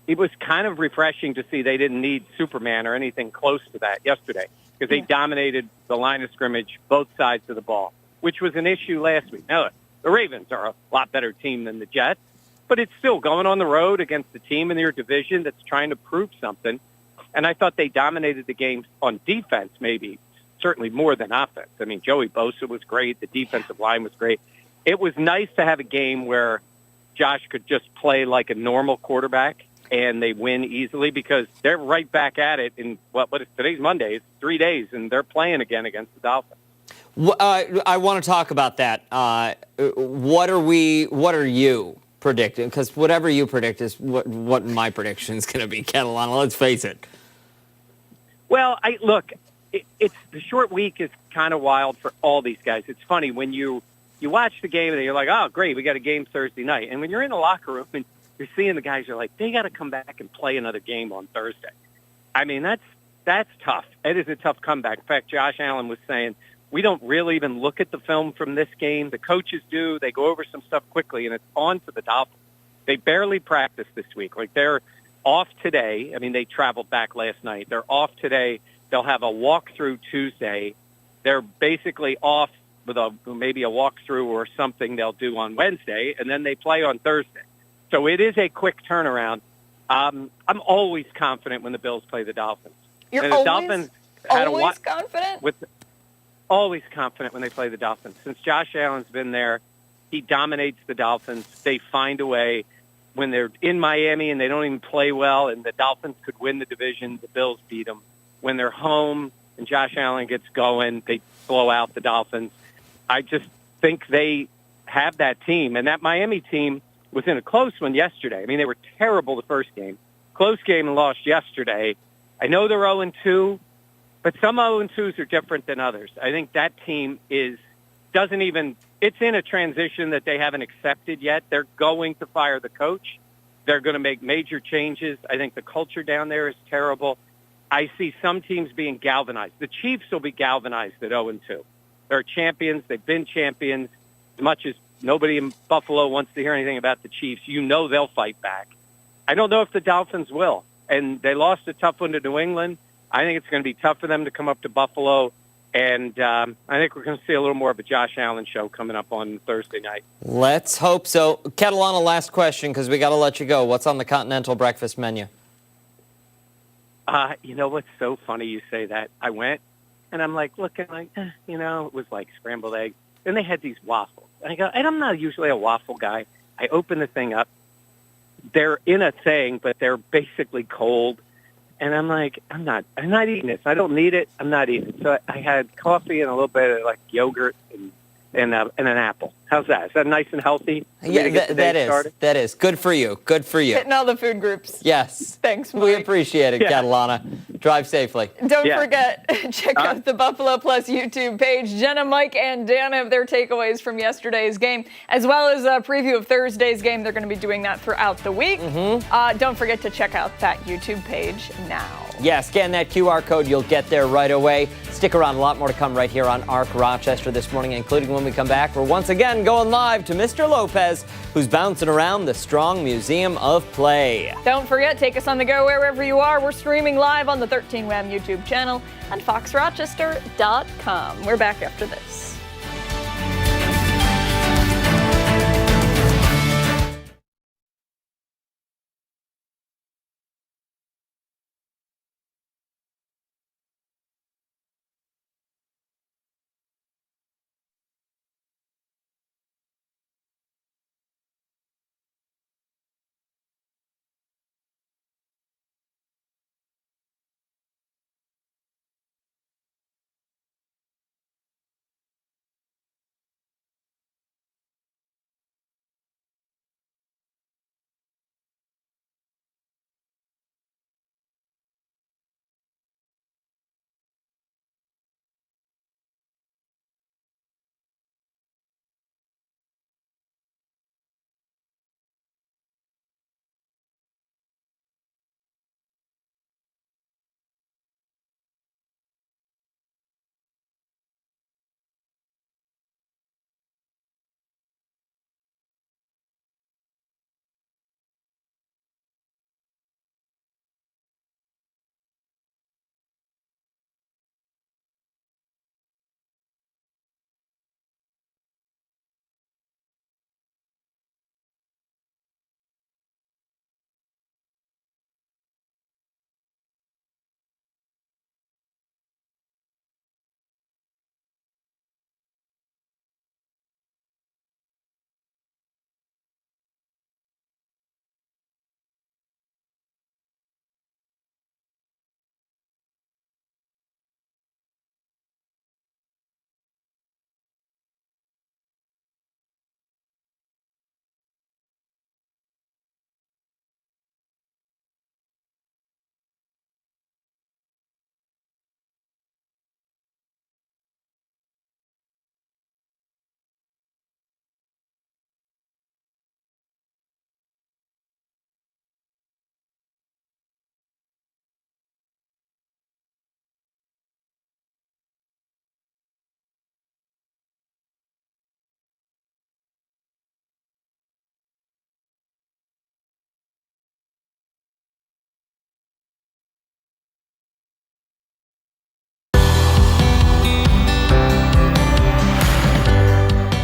it was kind of refreshing to see they didn't need Superman or anything close to that yesterday because they dominated the line of scrimmage, both sides of the ball, which was an issue last week. Now, the Ravens are a lot better team than the Jets, but it's still going on the road against the team in your division that's trying to prove something. And I thought they dominated the game on defense, maybe, certainly more than offense. I mean, Joey Bosa was great. The defensive line was great. It was nice to have a game where Josh could just play like a normal quarterback and they win easily because they're right back at it in what is today's Monday? It's 3 days, and they're playing again against the Dolphins. I want to talk about that. What are you predicting? Because whatever you predict is what my prediction is going to be, Kelley. Let's face it. Well, it's the short week is kind of wild for all these guys. It's funny when you watch the game and you're like, oh, great, we got a game Thursday night. And when you're in the locker room and you're seeing the guys, you're like, they got to come back and play another game on Thursday. I mean, that's tough. It is a tough comeback. In fact, Josh Allen was saying, we don't really even look at the film from this game. The coaches do. They go over some stuff quickly, and it's on to the Dolphins. They barely practiced this week. Like, they're off today. I mean, they traveled back last night. They're off today. They'll have a walkthrough Tuesday. They're basically off with maybe a walkthrough or something they'll do on Wednesday, and then they play on Thursday. So it is a quick turnaround. I'm always confident when the Bills play the Dolphins. You're and the always, Dolphins always confident? Always confident when they play the Dolphins. Since Josh Allen's been there, he dominates the Dolphins. They find a way. When they're in Miami and they don't even play well and the Dolphins could win the division, the Bills beat them. When they're home and Josh Allen gets going, they blow out the Dolphins. I just think they have that team. And that Miami team was in a close one yesterday. I mean, they were terrible the first game. Close game and lost yesterday. I know they're 0-2, but some 0-2s are different than others. I think that team it's in a transition that they haven't accepted yet. They're going to fire the coach. They're going to make major changes. I think the culture down there is terrible. I see some teams being galvanized. The Chiefs will be galvanized at 0-2. They're champions. They've been champions. As much as nobody in Buffalo wants to hear anything about the Chiefs, they'll fight back. I don't know if the Dolphins will. And they lost a tough one to New England. I think it's going to be tough for them to come up to Buffalo. And I think we're going to see a little more of a Josh Allen show coming up on Thursday night. Let's hope so. Kelley, last question because we got to let you go. What's on the continental breakfast menu? What's so funny you say that? I went, and I'm like, looking like, it was like scrambled eggs. Then they had these waffles. And I go, and I'm not usually a waffle guy. I open the thing up. They're in a thing, but they're basically cold. And I'm like, I'm not eating this. I don't need it. I'm not eating it. So I had coffee and a little bit of like yogurt and an apple. How's that? Is that nice and healthy? Yeah, that is. Good for you. Good for you. Hitting all the food groups. Yes. Thanks, Mike. We appreciate it, Catalana. Drive safely. Don't forget, check out the Buffalo Plus YouTube page. Jenna, Mike, and Dan have their takeaways from yesterday's game, as well as a preview of Thursday's game. They're going to be doing that throughout the week. Don't forget to check out that YouTube page now. Yeah, scan that QR code. You'll get there right away. Stick around. A lot more to come right here on ARC Rochester this morning, including when we come back. We're once again going live to Mr. Lopez, who's bouncing around the Strong Museum of Play. Don't forget, take us on the go wherever you are. We're streaming live on the 13 WHAM YouTube channel and foxrochester.com. We're back after this.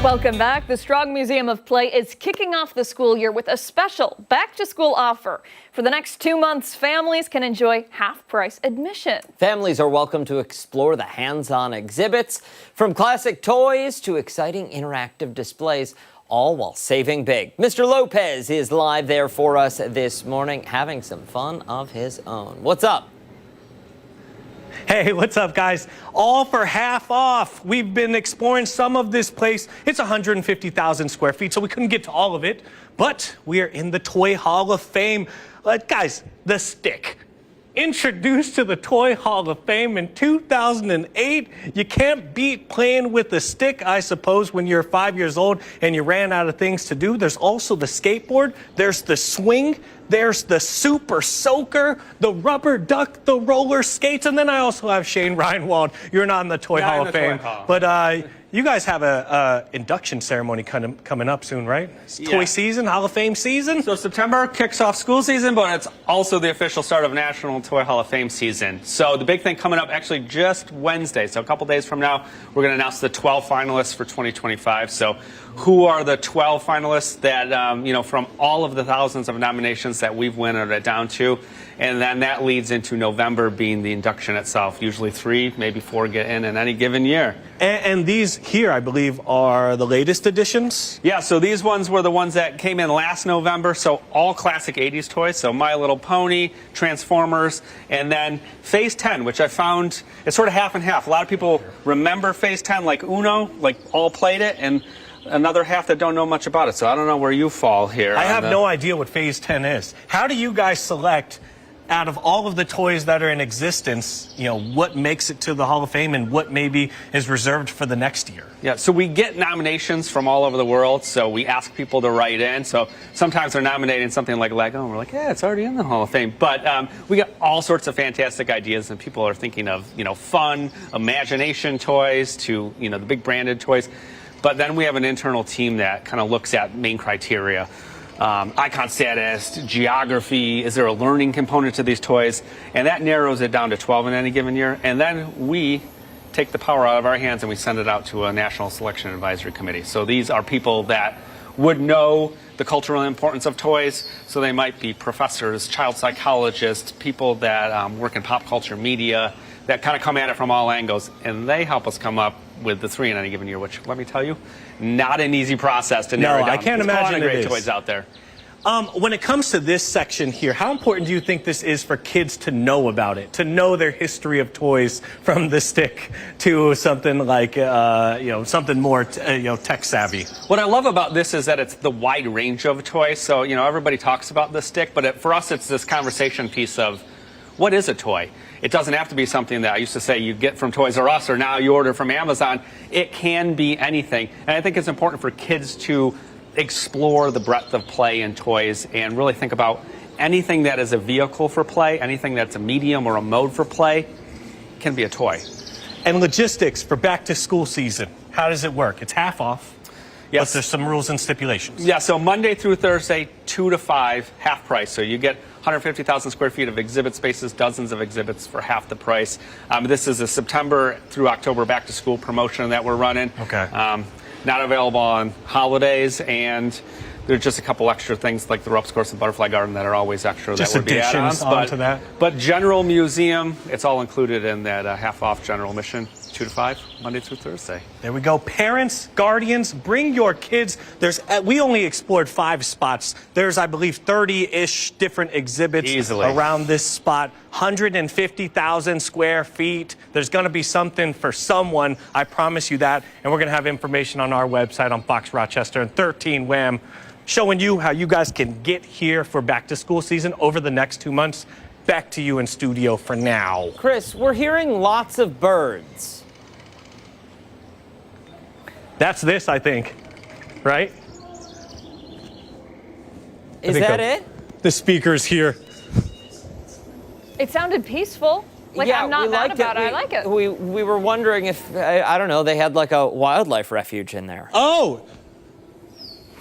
Welcome back. The Strong Museum of Play is kicking off the school year with a special back-to-school offer. For the next 2 months, families can enjoy half-price admission. Families are welcome to explore the hands-on exhibits, from classic toys to exciting interactive displays, all while saving big. Mr. Lopez is live there for us this morning, having some fun of his own. What's up? Hey, what's up, guys? All for half off. We've been exploring some of this place. It's 150,000 square feet, so we couldn't get to all of it. But we are in the Toy Hall of Fame. Guys, the stick. Introduced to the Toy Hall of Fame in 2008. You can't beat playing with the stick, I suppose, when you're 5 years old and you ran out of things to do. There's also the skateboard. There's the swing. There's the super soaker, the rubber duck, the roller skates, and then I also have Shane Reinwald. You're not in the Toy Hall of Fame, but you guys have a induction ceremony coming up soon, right? It's Toy season, Hall of Fame season. So September kicks off school season, but it's also the official start of National Toy Hall of Fame season. So the big thing coming up actually just Wednesday, so a couple days from now, we're going to announce the 12 finalists for 2025. So who are the 12 finalists that, you know, from all of the thousands of nominations that we've winnowed it down to. And then that leads into November being the induction itself. Usually 3, maybe 4 get in any given year. And these here, I believe, are the latest editions? Yeah, so these ones were the ones that came in last November. So all classic 80s toys. So My Little Pony, Transformers, and then Phase 10, which I found is sort of half and half. A lot of people remember Phase 10 like Uno, like all played it, and another half that don't know much about it. So I don't know where you fall here. I have no idea what Phase 10 is. How do you guys select, out of all of the toys that are in existence, you know, what makes it to the Hall of Fame and what maybe is reserved for the next year? Yeah, so we get nominations from all over the world, so we ask people to write in. So sometimes they're nominating something like Lego, and we're like, yeah, it's already in the Hall of Fame. But we get all sorts of fantastic ideas, and people are thinking of, you know, fun, imagination toys to, you know, the big branded toys. But then we have an internal team that kind of looks at main criteria. Icon status, geography, is there a learning component to these toys? And that narrows it down to 12 in any given year. And then we take the power out of our hands and we send it out to a National Selection Advisory Committee. So these are people that would know the cultural importance of toys. So they might be professors, child psychologists, people that work in pop culture media, that kind of come at it from all angles. And they help us come up with the 3 in any given year, which, let me tell you, not an easy process to narrow down. I can't imagine There's a lot of it great is. toys out there. When it comes to this section here, how important do you think this is for kids to know about it, to know their history of toys from the stick to something like, you know, something more, you know, tech savvy? What I love about this is that it's the wide range of toys. So, you know, everybody talks about the stick, but for us, it's this conversation piece of what is a toy? It doesn't have to be something that I used to say you get from Toys R Us or now you order from Amazon. It can be anything. And I think it's important for kids to explore the breadth of play in toys and really think about anything that is a vehicle for play, anything that's a medium or a mode for play can be a toy. And logistics for back to school season, how does it work? It's half off. Yes. But there's some rules and stipulations. Yeah, so Monday through Thursday, 2 to 5, half price. So you get 150,000 square feet of exhibit spaces, dozens of exhibits for half the price. This is a September through October back to school promotion that we're running. Okay. Not available on holidays, and there's just a couple extra things like the ropes course and butterfly garden that are always extra. Just that would be additions add-ons. onto that. But general museum, it's all included in that half off general admission, 2 to 5, Monday through Thursday. There we go. Parents, guardians, bring your kids. We only explored 5 spots. There's, I believe, 30-ish different exhibits Easily around this spot. 150,000 square feet. There's going to be something for someone. I promise you that. And we're going to have information on our website on Fox Rochester and 13 Wham, showing you how you guys can get here for back to school season over the next 2 months. Back to you in studio for now. Chris, we're hearing lots of birds. That's this, I think. Right? Is think that so. it? The speakers here. It sounded peaceful. Like, Yeah, I'm not we mad liked about it. I like it. We were wondering if, I don't know, they had like a wildlife refuge in there. Oh!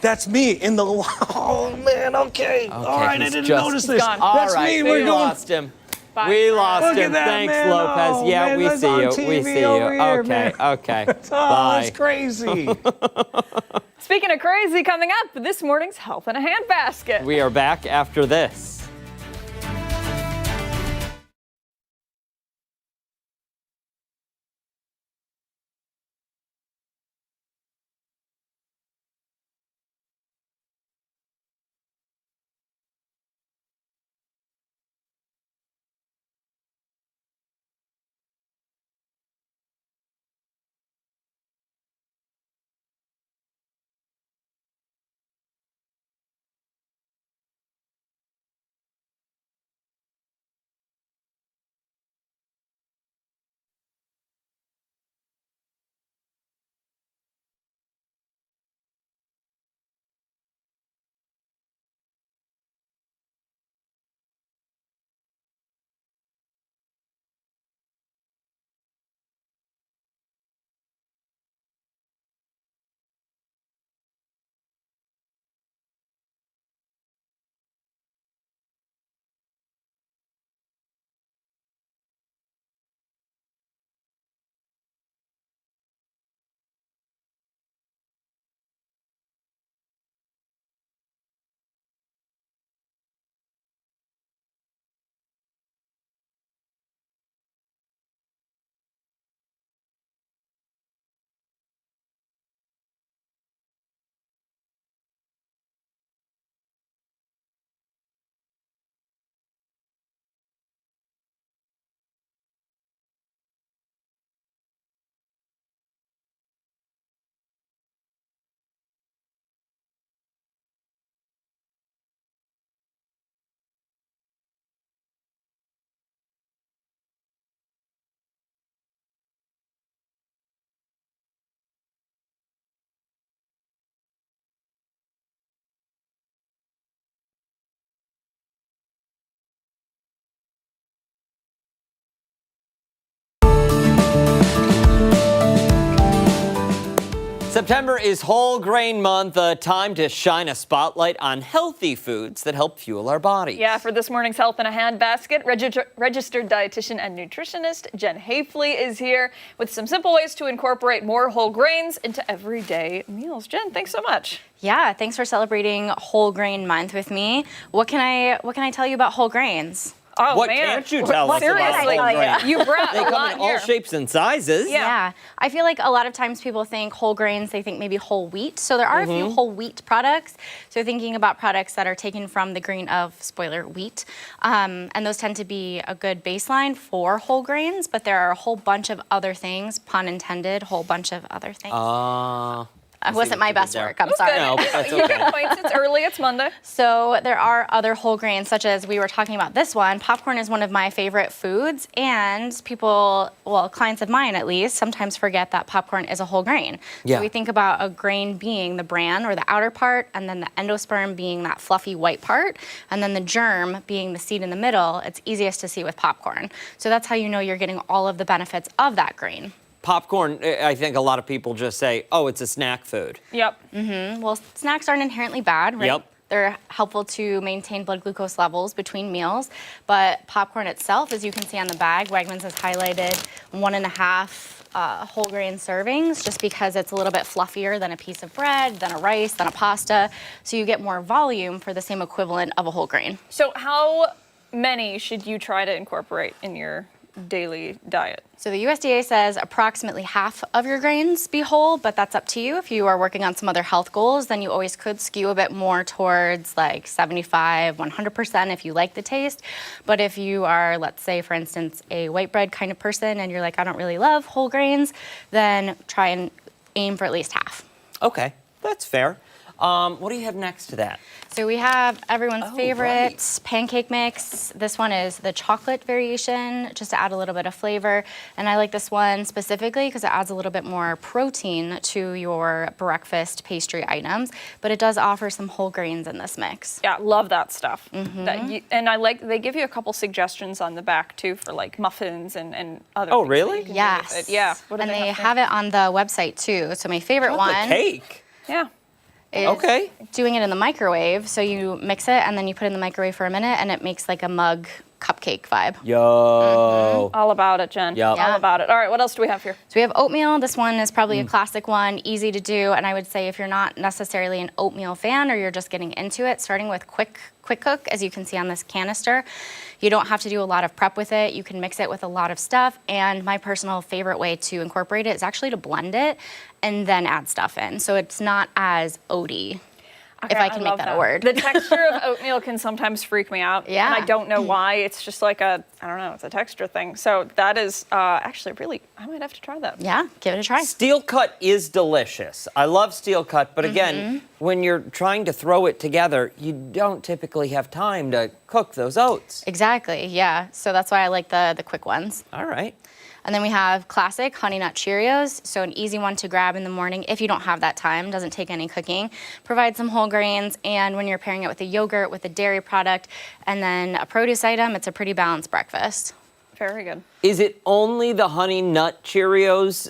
That's me in the... Oh, man, okay. All right, I he's didn't just- notice He's this. gone. All That's right, me. We're we going... lost him. Bye. We lost Look at him. that, Thanks, man. Lopez. Oh, Yeah, man, we that's see on you. TV We see you. over here, Okay, man. okay. Oh, Bye. that's crazy. Speaking of crazy, coming up, this morning's Health in a Handbasket. We are back after this. September is Whole Grain Month, a time to shine a spotlight on healthy foods that help fuel our bodies. Yeah, for this morning's Health in a Handbasket, registered dietitian and nutritionist Jen Hafley is here with some simple ways to incorporate more whole grains into everyday meals. Jen, thanks so much. Yeah, thanks for celebrating Whole Grain Month with me. What can I tell you about whole grains? Oh, What man. can't you tell us about Seriously, whole grain? you brought They a come lot in all here. shapes and sizes. Yeah. I feel like a lot of times people think whole grains, they think maybe whole wheat. So there are a few whole wheat products. So thinking about products that are taken from the grain of, spoiler, wheat. And those tend to be a good baseline for whole grains, but there are a whole bunch of other things, pun intended, whole bunch of other things. It wasn't my best work, I'm sorry. No, but that's You okay. get points. It's early. It's Monday. So there are other whole grains, such as we were talking about this one. Popcorn is one of my favorite foods, and people, well, clients of mine at least, sometimes forget that popcorn is a whole grain. Yeah. So we think about a grain being the bran or the outer part, and then the endosperm being that fluffy white part, and then the germ being the seed in the middle. It's easiest to see with popcorn. So that's how you know you're getting all of the benefits of that grain. Popcorn, I think a lot of people just say, oh, it's a snack food. Yep. Well, snacks aren't inherently bad, right? Yep. They're helpful to maintain blood glucose levels between meals, but popcorn itself, as you can see on the bag, Wegmans has highlighted 1.5 whole grain servings, just because it's a little bit fluffier than a piece of bread, than a rice, than a pasta, so you get more volume for the same equivalent of a whole grain. So how many should you try to incorporate in your daily diet? So the USDA says approximately half of your grains be whole, but that's up to you. If you are working on some other health goals, then you always could skew a bit more towards like 75, 100% if you like the taste. But if you are, let's say, for instance, a white bread kind of person and you're like, I don't really love whole grains, then try and aim for at least half. Okay, that's fair. What do you have next to that? So we have everyone's favorite right. pancake mix. This one is the chocolate variation, just to add a little bit of flavor. And I like this one specifically because it adds a little bit more protein to your breakfast pastry items, but it does offer some whole grains in this mix. Yeah, love that stuff. And I like, they give you a couple suggestions on the back too for like muffins and other Oh, things really? that you can do Yes. with it. Yeah. What do And they there? have it on the website too. So my favorite Chocolate one cake. Yeah. is Okay. doing it in the microwave. So you mix it and then you put it in the microwave for a minute and it makes like a mug cupcake vibe. Yo. All about it, Jen. Yep. All Yeah. about it. All right, what else do we have here? So we have oatmeal. This one is probably a classic one, easy to do. And I would say if you're not necessarily an oatmeal fan or you're just getting into it, starting with quick cook, as you can see on this canister, you don't have to do a lot of prep with it. You can mix it with a lot of stuff. And my personal favorite way to incorporate it is actually to blend it and then add stuff in. So it's not as oaty. If I can make love that a word. The texture of oatmeal can sometimes freak me out. Yeah. And I don't know why. It's just like I don't know, it's a texture thing. So that is actually really, I might have to try that. Yeah, give it a try. Steel cut is delicious. I love steel cut, but again, when you're trying to throw it together, you don't typically have time to cook those oats. Exactly, yeah. So that's why I like the quick ones. All right. And then we have classic Honey Nut Cheerios, so an easy one to grab in the morning if you don't have that time, doesn't take any cooking. Provide some whole grains, and when you're pairing it with a yogurt, with a dairy product, and then a produce item, it's a pretty balanced breakfast. Very good. Is it only the Honey Nut Cheerios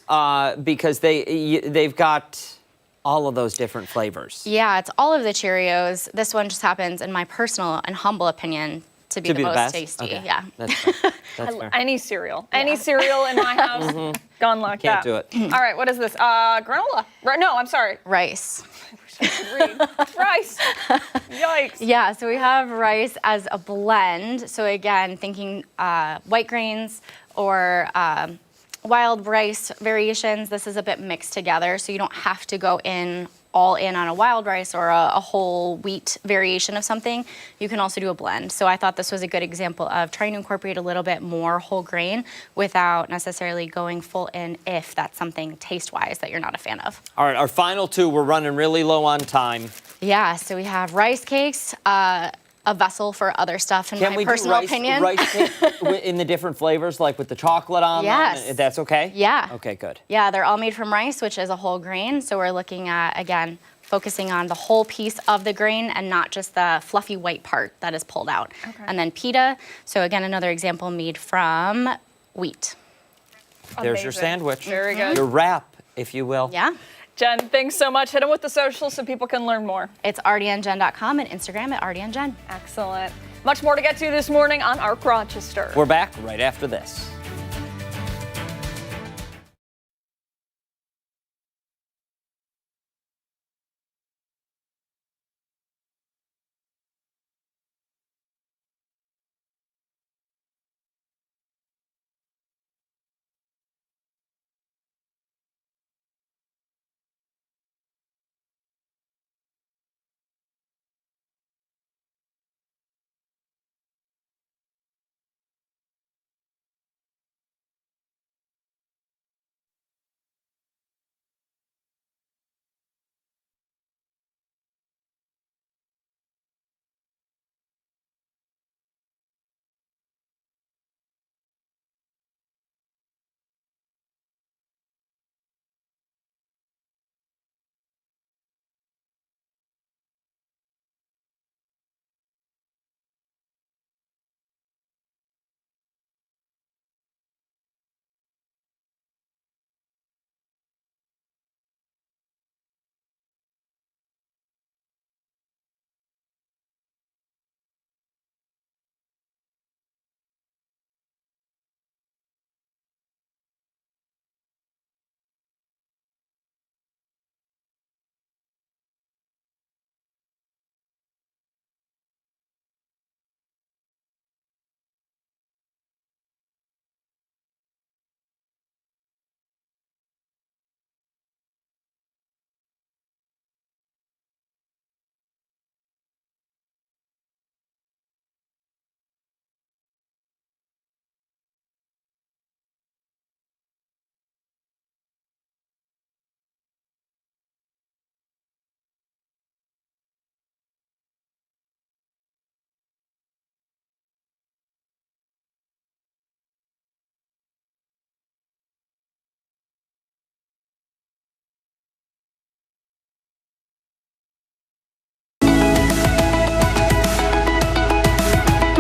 because they've got all of those different flavors? Yeah, it's all of the Cheerios. This one just happens, in my personal and humble opinion, to be the most best? tasty. Okay. Yeah. That's fair. That's fair. Any cereal. Any cereal in my house, gone like Can't that. do it. All right, what is this? Granola. No, I'm sorry. Rice. Rice. Yikes. Yeah, so we have rice as a blend. So again, thinking white grains or wild rice variations. This is a bit mixed together, so you don't have to go all in on a wild rice or a whole wheat variation of something. You can also do a blend. So I thought this was a good example of trying to incorporate a little bit more whole grain without necessarily going full in if that's something taste-wise that you're not a fan of. All right, our final two, we're running really low on time. Yeah, so we have rice cakes, a vessel for other stuff in Can my we personal do opinion. rice cake in the different flavors, like with the chocolate on Yes. them? That's okay? Yeah. Okay, good. Yeah, they're all made from rice, which is a whole grain. So we're looking at, again, focusing on the whole piece of the grain and not just the fluffy white part that is pulled out. Okay. And then pita. So again, another example made from wheat. There's your Amazing. sandwich. Very good. Your wrap, if you will. Yeah. Jen, thanks so much. Hit them with the socials so people can learn more. It's rdnjen.com and Instagram at rdnjen. Excellent. Much more to get to this morning on Arc Rochester. We're back right after this.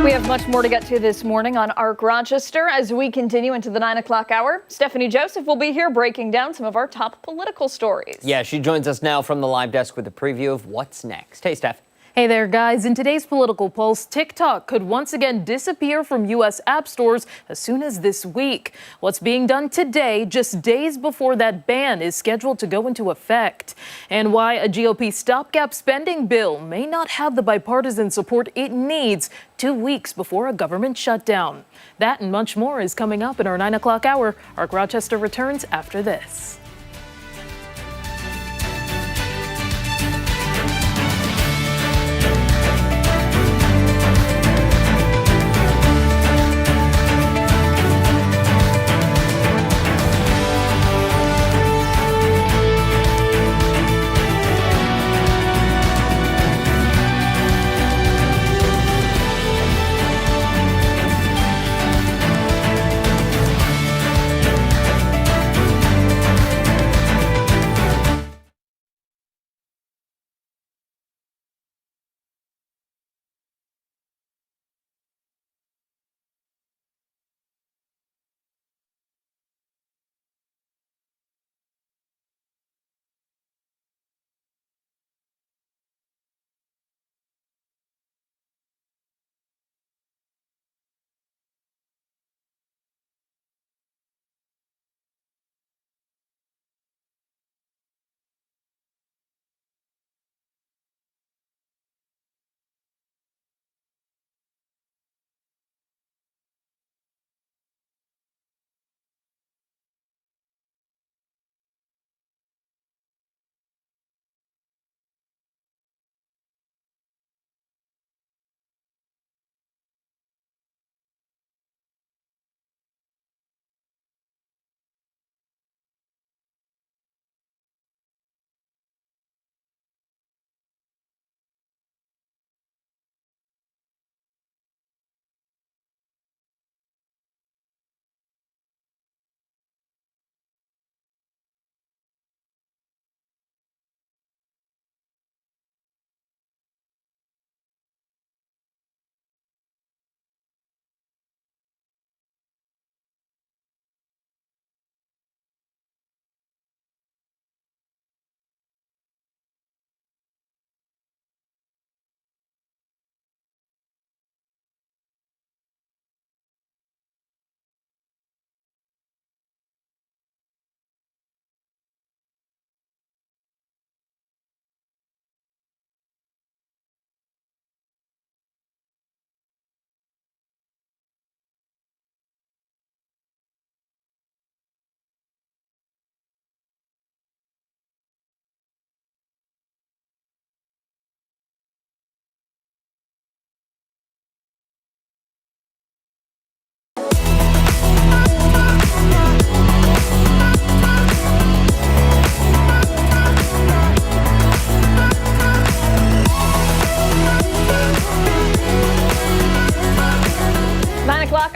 We have much more to get to this morning on Arc Rochester as we continue into the 9 o'clock hour. Stephannie Joseph will be here breaking down some of our top political stories. Yeah, she joins us now from the live desk with a preview of what's next. Hey, Steph. Hey there, guys. In today's political pulse, TikTok could once again disappear from U.S. app stores as soon as this week. What's being done today, just days before that ban is scheduled to go into effect. And why a GOP stopgap spending bill may not have the bipartisan support it needs 2 weeks before a government shutdown. That and much more is coming up in our 9 o'clock hour. Arc Rochester returns after this.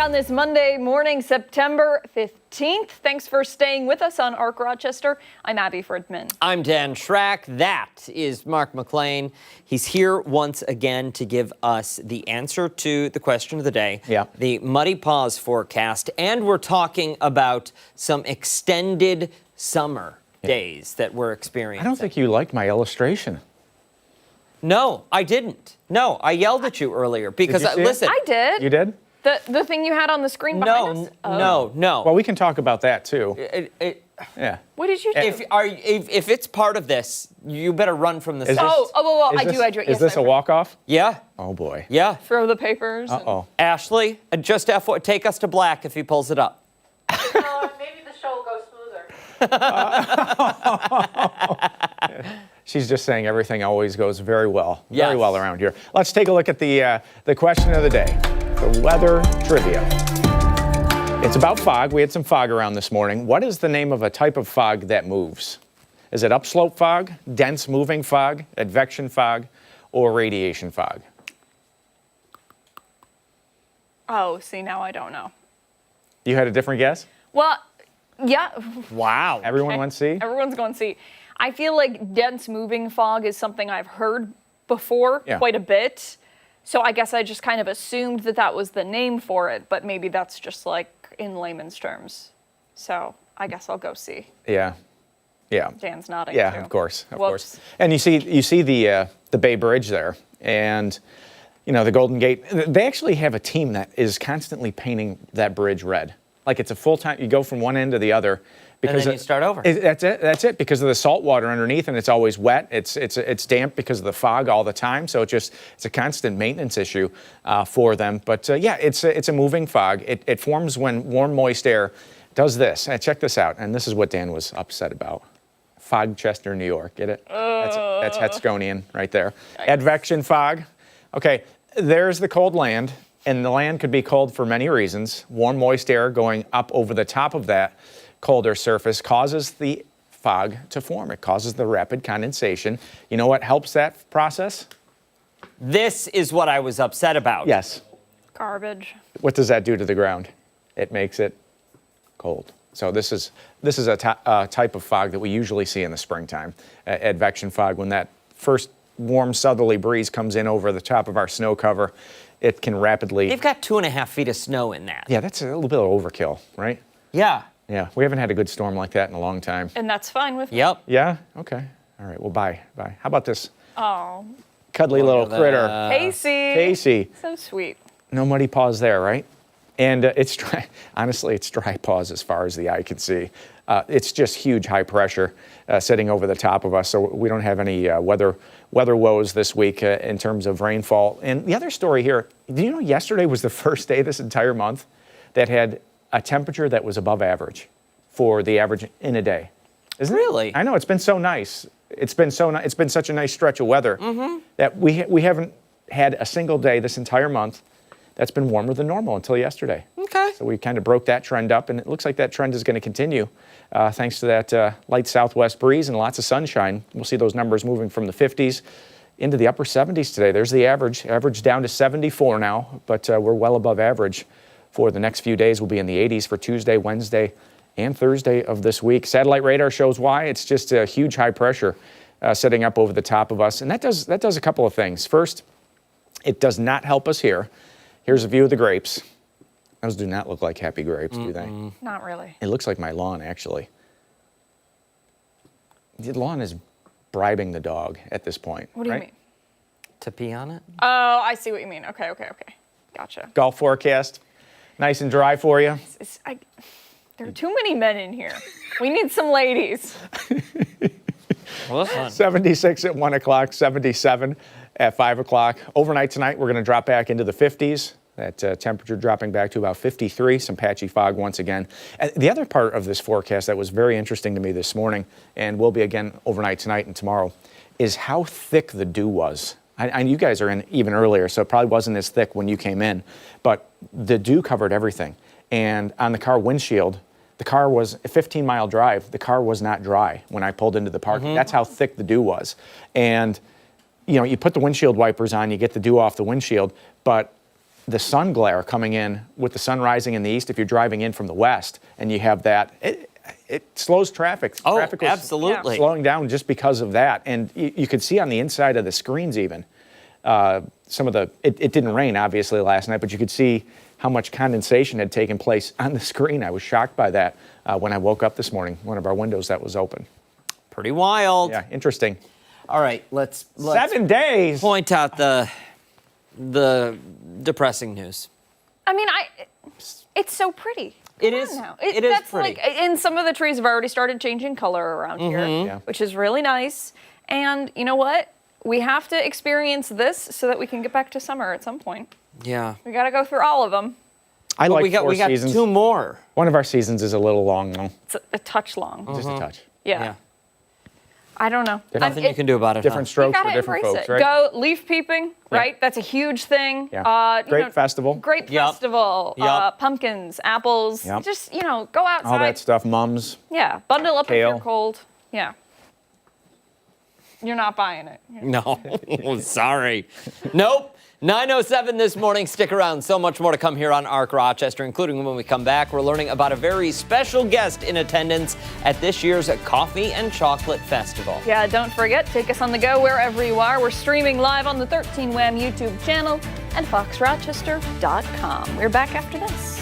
on this Monday morning, September 15th. Thanks for staying with us on ARC Rochester. I'm Abby Fridmann. I'm Dan Schrack. That is Mark McLean. He's here once again to give us the answer to the question of the day, the Muddy Paws forecast, and we're talking about some extended summer days that we're experiencing. I don't think you liked my illustration. No, I didn't. No, I yelled at you earlier because, listen. I did. You did? The thing you had on the screen behind us? No. Well, we can talk about that too. Yeah. What did you do? If it's part of this, you better run from the set. I do. Is Yes, this I a walk-off? Yeah. Oh, boy. Yeah. Throw the papers. Uh-oh. Ashley, just take us to black if he pulls it up. Maybe the show will go smoother. She's just saying everything always goes very well. Very well around here. Let's take a look at the question of the day. The weather trivia. It's about fog. We had some fog around this morning. What is the name of a type of fog that moves? Is it upslope fog, dense moving fog, advection fog, or radiation fog? Oh, see, now I don't know. You had a different guess? Well, yeah. Wow. Everyone went C? Everyone's going C. I feel like dense moving fog is something I've heard before quite a bit. So I guess I just kind of assumed that was the name for it, but maybe that's just like in layman's terms. So I guess I'll go C. Yeah. Dan's nodding. Yeah, too. of course. Whoops. And you see the Bay Bridge there, and the Golden Gate. They actually have a team that is constantly painting that bridge red. Like it's a full time. You go from one end to the other. And then you start over. That's it. Because of the salt water underneath, and it's always wet. It's damp because of the fog all the time. So it's a constant maintenance issue for them. But it's a moving fog. It forms when warm, moist air does this. Check this out. And this is what Dan was upset about. Fogchester, New York. Get it? That's Hetstonian right there. Nice. Advection fog. Okay, there's the cold land, and the land could be cold for many reasons. Warm, moist air going up over the top of that colder surface causes the fog to form. It causes the rapid condensation. You know what helps that process? This is what I was upset about. Yes. Garbage. What does that do to the ground? It makes it cold. So this is a type of fog that we usually see in the springtime. Advection fog, when that first warm southerly breeze comes in over the top of our snow cover, it can rapidly... They've got 2.5 feet of snow in that. Yeah, that's a little bit of overkill, right? Yeah. Yeah, we haven't had a good storm like that in a long time. And that's fine with me. Yep. Yeah? Okay. All right, well, bye. How about this Oh. cuddly little critter? Casey. So sweet. No muddy paws there, right? And it's dry. Honestly, it's dry paws as far as the eye can see. It's just huge high pressure sitting over the top of us, so we don't have any weather woes this week in terms of rainfall. And the other story here, do you know yesterday was the first day this entire month that had a temperature that was above average for the average in a day? Isn't really? I know, it's been so nice. It's been such a nice stretch of weather that we haven't had a single day this entire month that's been warmer than normal until yesterday. Okay. So we kind of broke that trend up, and it looks like that trend is going to continue thanks to that light southwest breeze and lots of sunshine. We'll see those numbers moving from the 50s into the upper 70s today. There's the average. Average down to 74 now, but we're well above average for the next few days. We'll be in the 80s for Tuesday, Wednesday, and Thursday of this week. Satellite radar shows why. It's just a huge high pressure setting up over the top of us, and that does a couple of things. First, it does not help us here. Here's a view of the grapes. Those do not look like happy grapes, do they? Not really. It looks like my lawn, actually. The lawn is bribing the dog at this point. What do you mean? To pee on it? Oh, I see what you mean. Okay. Gotcha. Golf forecast, nice and dry for you. There are too many men in here. We need some ladies. Well, that's fun. 76 at 1 o'clock, 77 at 5 o'clock. Overnight tonight, we're going to drop back into the 50s. That temperature dropping back to about 53, some patchy fog once again. And the other part of this forecast that was very interesting to me this morning, and will be again overnight tonight and tomorrow, is how thick the dew was. And you guys are in even earlier, so it probably wasn't as thick when you came in, but the dew covered everything. And on the car windshield, the car was a 15-mile drive. The car was not dry when I pulled into the parking. That's how thick the dew was. And, you put the windshield wipers on, you get the dew off the windshield, but the sun glare coming in with the sun rising in the east, if you're driving in from the west and you have that, it slows traffic. Oh, Traffic was absolutely. slowing down just because of that. And you could see on the inside of the screens even, some of the, it didn't rain obviously last night, but you could see how much condensation had taken place on the screen. I was shocked by that when I woke up this morning, one of our windows that was open. Pretty wild. Yeah, interesting. All right, let's 7 days. point out the depressing news. I mean, it's so pretty. It Come is. on now. It is That's pretty. like, and some of the trees have already started changing color around here, Yeah. which is really nice. And you know what? We have to experience this so that we can get back to summer at some point. Yeah. We got to go through all of them. I like we got 4 seasons. 2 more. One of our seasons is a little long, though. It's a touch long. Just a touch. Yeah. I don't know. Nothing you can do about it. Different huh? You strokes for gotta different embrace folks, it. right? Go leaf peeping, right? That's a huge thing. Yeah. You Great festival. Great Yep. festival. Yep. Pumpkins, apples. Yep. Just, go outside. All that stuff, mums. Yeah. Bundle up if Kale. you're cold. Yeah. You're not buying it. No, sorry. Nope. 9:07 this morning. Stick around. So much more to come here on ARC Rochester, including when we come back, we're learning about a very special guest in attendance at this year's Coffee and Chocolate Festival. Yeah, don't forget, take us on the go wherever you are. We're streaming live on the 13 Wham YouTube channel and foxrochester.com. We're back after this.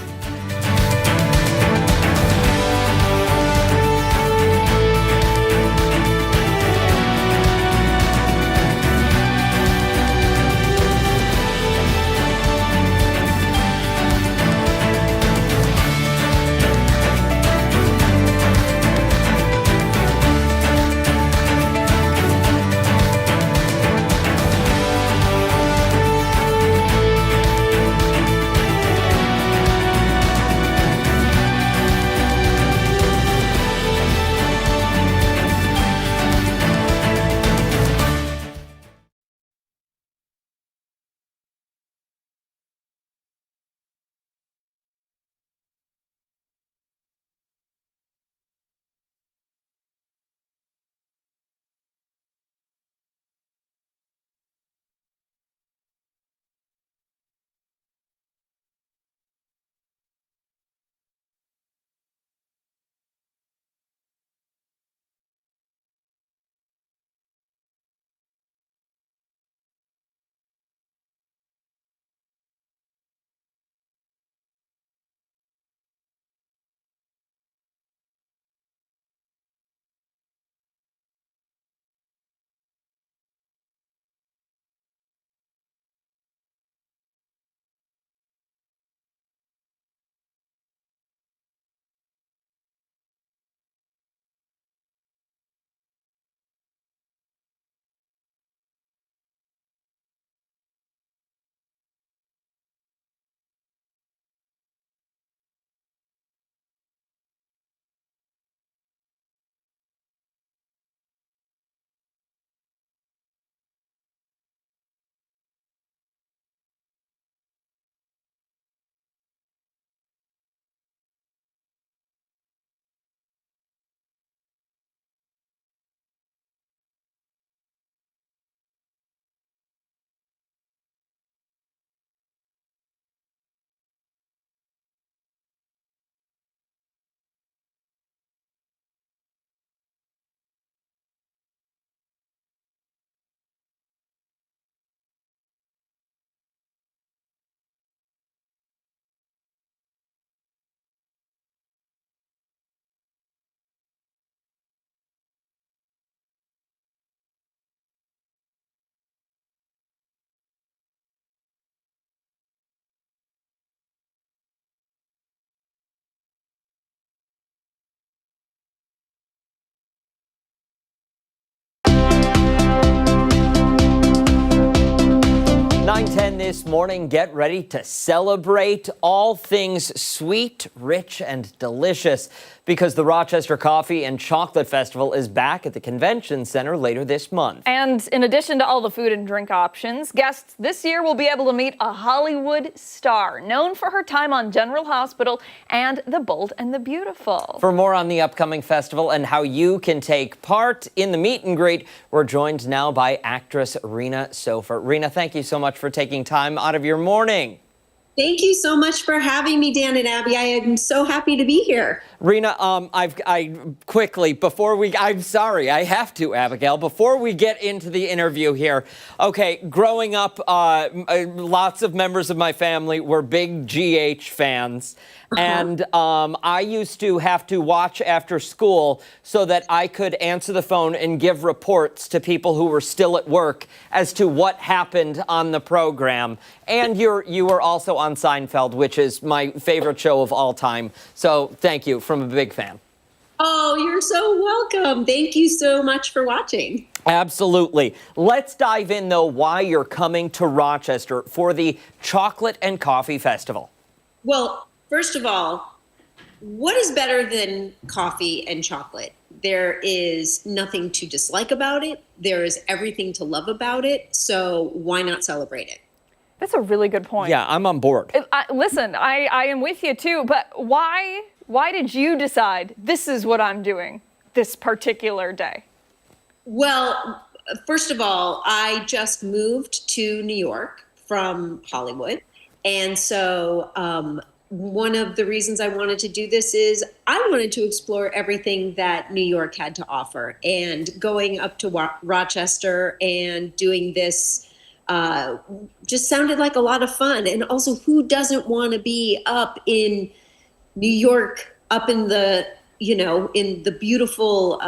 This morning, get ready to celebrate all things sweet, rich, and delicious because the Rochester Coffee and Chocolate Festival is back at the Convention Center later this month. And in addition to all the food and drink options, guests this year will be able to meet a Hollywood star known for her time on General Hospital and The Bold and the Beautiful. For more on the upcoming festival and how you can take part in the meet and greet, we're joined now by actress Rena Sofer. Rena, thank you so much for taking time out of your morning. Thank you so much for having me, Dan and Abby. I am so happy to be here. Rena, I'm sorry, I have to, Abigail, before we get into the interview here. Okay, growing up, lots of members of my family were big GH fans. And I used to have to watch after school so that I could answer the phone and give reports to people who were still at work as to what happened on the program. And you were also on Seinfeld, which is my favorite show of all time. So thank you from a big fan. Oh, you're so welcome. Thank you so much for watching. Absolutely. Let's dive in, though, why you're coming to Rochester for the Chocolate and Coffee Festival. Well, first of all, what is better than coffee and chocolate? There is nothing to dislike about it. There is everything to love about it. So why not celebrate it? That's a really good point. Yeah, I'm on board. Listen, I am with you too, but why did you decide this is what I'm doing this particular day? Well, first of all, I just moved to New York from Hollywood. And so one of the reasons I wanted to do this is I wanted to explore everything that New York had to offer. And going up to Rochester and doing this just sounded like a lot of fun. And also, who doesn't want to be up in New York, up in the, in the beautiful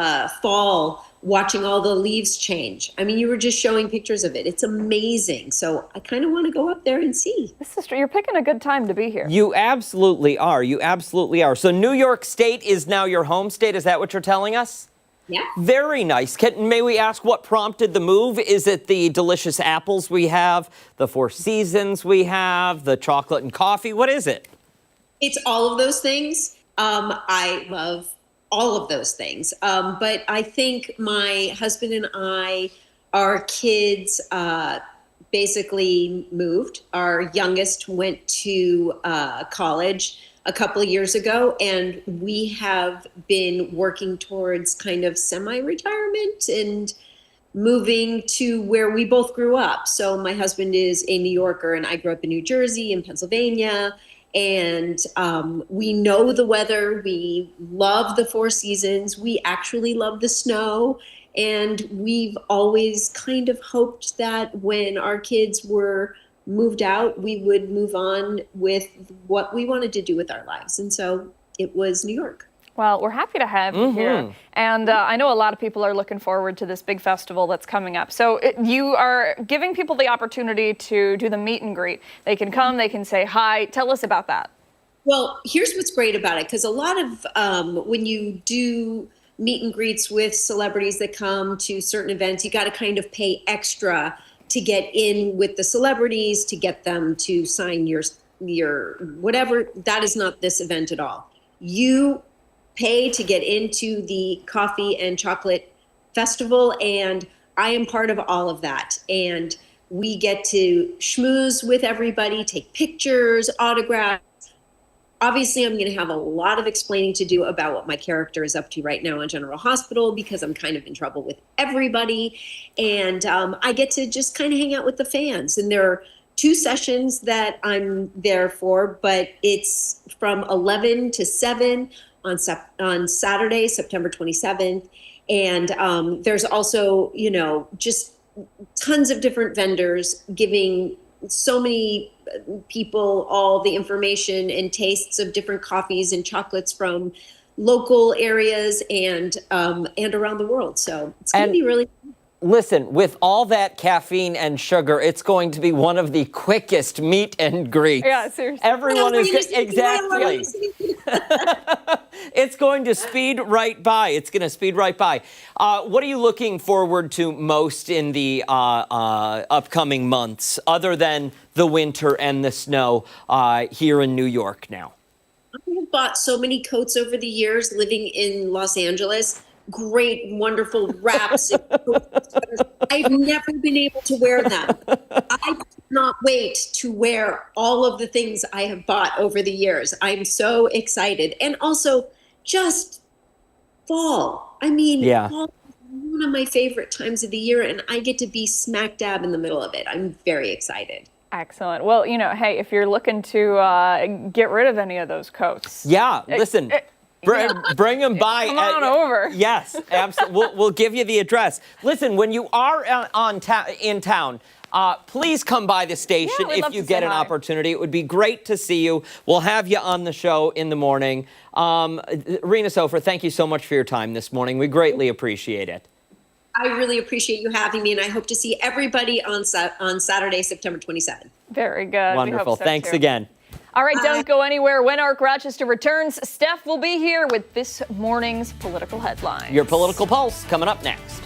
fall, watching all the leaves change? I mean, you were just showing pictures of it. It's amazing. So I kind of want to go up there and see. This is true. You're picking a good time to be here. You absolutely are. You absolutely are. So New York State is now your home state. Is that what you're telling us? Yeah. Very nice. May we ask what prompted the move? Is it the delicious apples we have, the Four Seasons we have, the chocolate and coffee? What is it? It's all of those things. I love all of those things. But I think my husband and I, our kids basically moved. Our youngest went to college a couple of years ago, and we have been working towards kind of semi-retirement and moving to where we both grew up. So my husband is a New Yorker, and I grew up in New Jersey and Pennsylvania. And we know the weather. We love the Four Seasons. We actually love the snow. And we've always kind of hoped that when our kids were moved out, we would move on with what we wanted to do with our lives. And so it was New York. Well, we're happy to have you here. And I know a lot of people are looking forward to this big festival that's coming up. So you are giving people the opportunity to do the meet and greet. They can come, they can say hi. Tell us about that. Well, here's what's great about it, because a lot of when you do meet and greets with celebrities that come to certain events, you got to kind of pay extra to get in with the celebrities, to get them to sign your whatever. That is not this event at all. You pay to get into the Coffee and Chocolate Festival, and I am part of all of that. And we get to schmooze with everybody, take pictures, autographs. Obviously, I'm going to have a lot of explaining to do about what my character is up to right now on General Hospital, because I'm kind of in trouble with everybody. And I get to just kind of hang out with the fans. And there are 2 sessions that I'm there for, but it's from 11 to 7 on Saturday, September 27th. And there's also, just tons of different vendors giving so many people all the information and tastes of different coffees and chocolates from local areas and around the world. So it's going to be really fun. Listen, with all that caffeine and sugar, it's going to be one of the quickest meet and greets. Yeah, seriously. Everyone is exactly. It's going to speed right by. It's going to speed right by. What are you looking forward to most in the upcoming months, other than the winter and the snow here in New York now? I have bought so many coats over the years living in Los Angeles. Great, wonderful wraps. I've never been able to wear them. I cannot wait to wear all of the things I have bought over the years. I'm so excited. And also just fall. I mean, fall is one of my favorite times of the year, and I get to be smack dab in the middle of it. I'm very excited. Excellent. Well, you know, hey, if you're looking to get rid of any of those coats. Yeah, listen. Bring them by. Come on over. Yes, absolutely. We'll give you the address. Listen, when you are in town, please come by the station if you get an opportunity. It would be great to see you. We'll have you on the show in the morning. Rena Sofer, thank you so much for your time this morning. We greatly appreciate it. I really appreciate you having me, and I hope to see everybody on Saturday, September 27th. Very good. Wonderful. We hope so Thanks too. again. All right, don't go anywhere. When Arc Rochester returns, Steph will be here with this morning's political headlines. Your political pulse coming up next.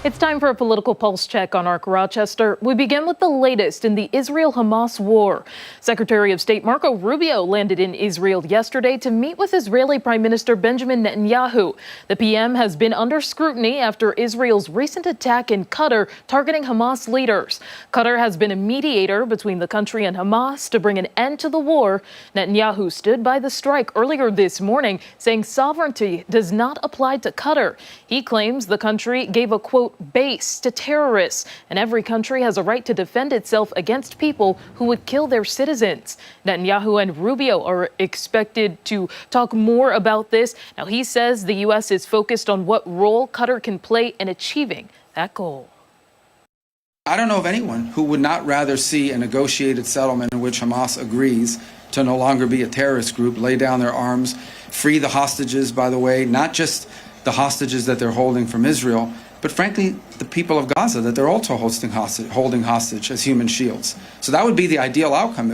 It's time for a political pulse check on Arc Rochester. We begin with the latest in the Israel-Hamas war. Secretary of State Marco Rubio landed in Israel yesterday to meet with Israeli Prime Minister Benjamin Netanyahu. The PM has been under scrutiny after Israel's recent attack in Qatar targeting Hamas leaders. Qatar has been a mediator between the country and Hamas to bring an end to the war. Netanyahu stood by the strike earlier this morning, saying sovereignty does not apply to Qatar. He claims the country gave a, quote, base to terrorists, and every country has a right to defend itself against people who would kill their citizens. Netanyahu and Rubio are expected to talk more about this. Now, he says the U.S. is focused on what role Qatar can play in achieving that goal. I don't know of anyone who would not rather see a negotiated settlement in which Hamas agrees to no longer be a terrorist group, lay down their arms, free the hostages, by the way, not just the hostages that they're holding from Israel, but frankly, the people of Gaza that they're also holding hostage as human shields. So that would be the ideal outcome.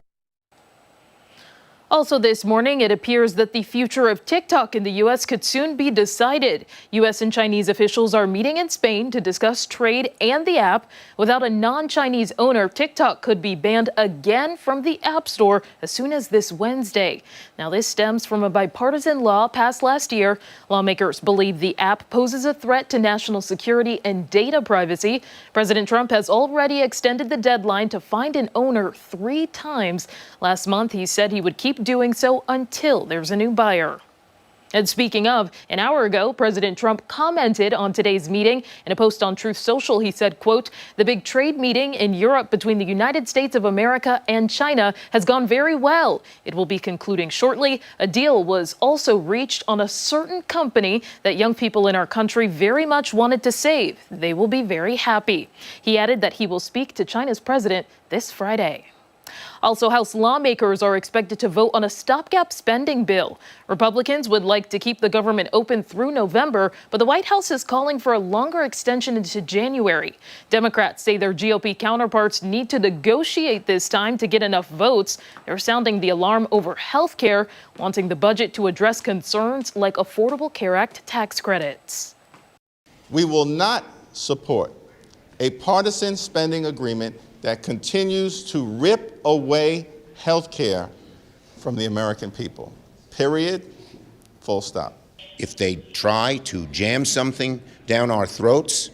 Also this morning, it appears that the future of TikTok in the U.S. could soon be decided. U.S. and Chinese officials are meeting in Spain to discuss trade and the app. Without a non-Chinese owner, TikTok could be banned again from the App Store as soon as this Wednesday. Now, this stems from a bipartisan law passed last year. Lawmakers believe the app poses a threat to national security and data privacy. President Trump has already extended the deadline to find an owner 3 times. Last month, he said he would keep doing so until there's a new buyer. And speaking of, an hour ago, President Trump commented on today's meeting. In a post on Truth Social, he said, quote, "The big trade meeting in Europe between the United States of America and China has gone very well. It will be concluding shortly. A deal was also reached on a certain company that young people in our country very much wanted to save. They will be very happy." He added that he will speak to China's president this Friday. Also, House lawmakers are expected to vote on a stopgap spending bill. Republicans would like to keep the government open through November, but the White House is calling for a longer extension into January. Democrats say their GOP counterparts need to negotiate this time to get enough votes. They're sounding the alarm over health care, wanting the budget to address concerns like Affordable Care Act tax credits. We will not support a partisan spending agreement that continues to rip away health care from the American people. Period. Full stop. If they try to jam something down our throats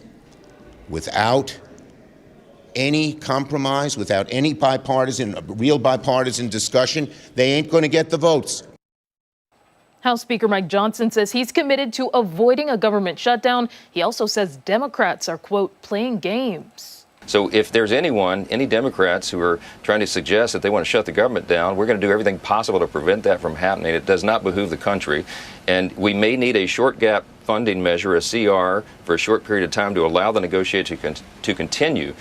without any compromise, without any real bipartisan discussion, they ain't going to get the votes. House Speaker Mike Johnson says he's committed to avoiding a government shutdown. He also says Democrats are, quote, playing games. So if there's any Democrats who are trying to suggest that they want to shut the government down, we're going to do everything possible to prevent that from happening. It does not behoove the country. And we may need a short gap funding measure, a CR, for a short period of time to allow the negotiation to continue.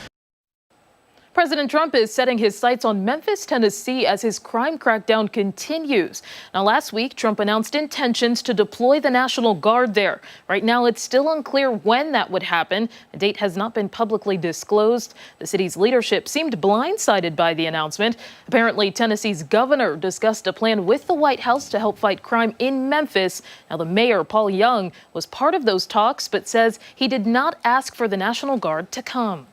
President Trump is setting his sights on Memphis, Tennessee as his crime crackdown continues. Now, last week, Trump announced intentions to deploy the National Guard there. Right now, it's still unclear when that would happen. A date has not been publicly disclosed. The city's leadership seemed blindsided by the announcement. Apparently, Tennessee's governor discussed a plan with the White House to help fight crime in Memphis. Now, the mayor, Paul Young, was part of those talks, but says he did not ask for the National Guard to come.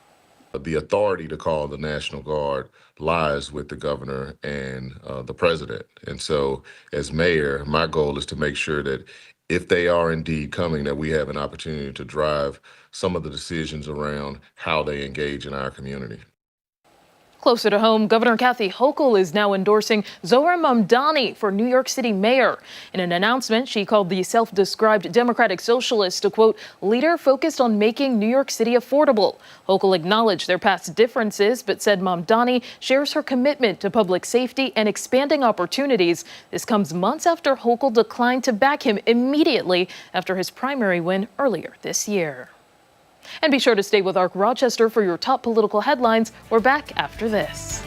The authority to call the National Guard lies with the governor and the president. And so as mayor, my goal is to make sure that if they are indeed coming, that we have an opportunity to drive some of the decisions around how they engage in our community. Closer to home, Governor Kathy Hochul is now endorsing Zohar Mamdani for New York City mayor. In an announcement, she called the self-described Democratic Socialist a, quote, leader focused on making New York City affordable. Hochul acknowledged their past differences, but said Mamdani shares her commitment to public safety and expanding opportunities. This comes months after Hochul declined to back him immediately after his primary win earlier this year. And be sure to stay with ARC Rochester for your top political headlines. We're back after this.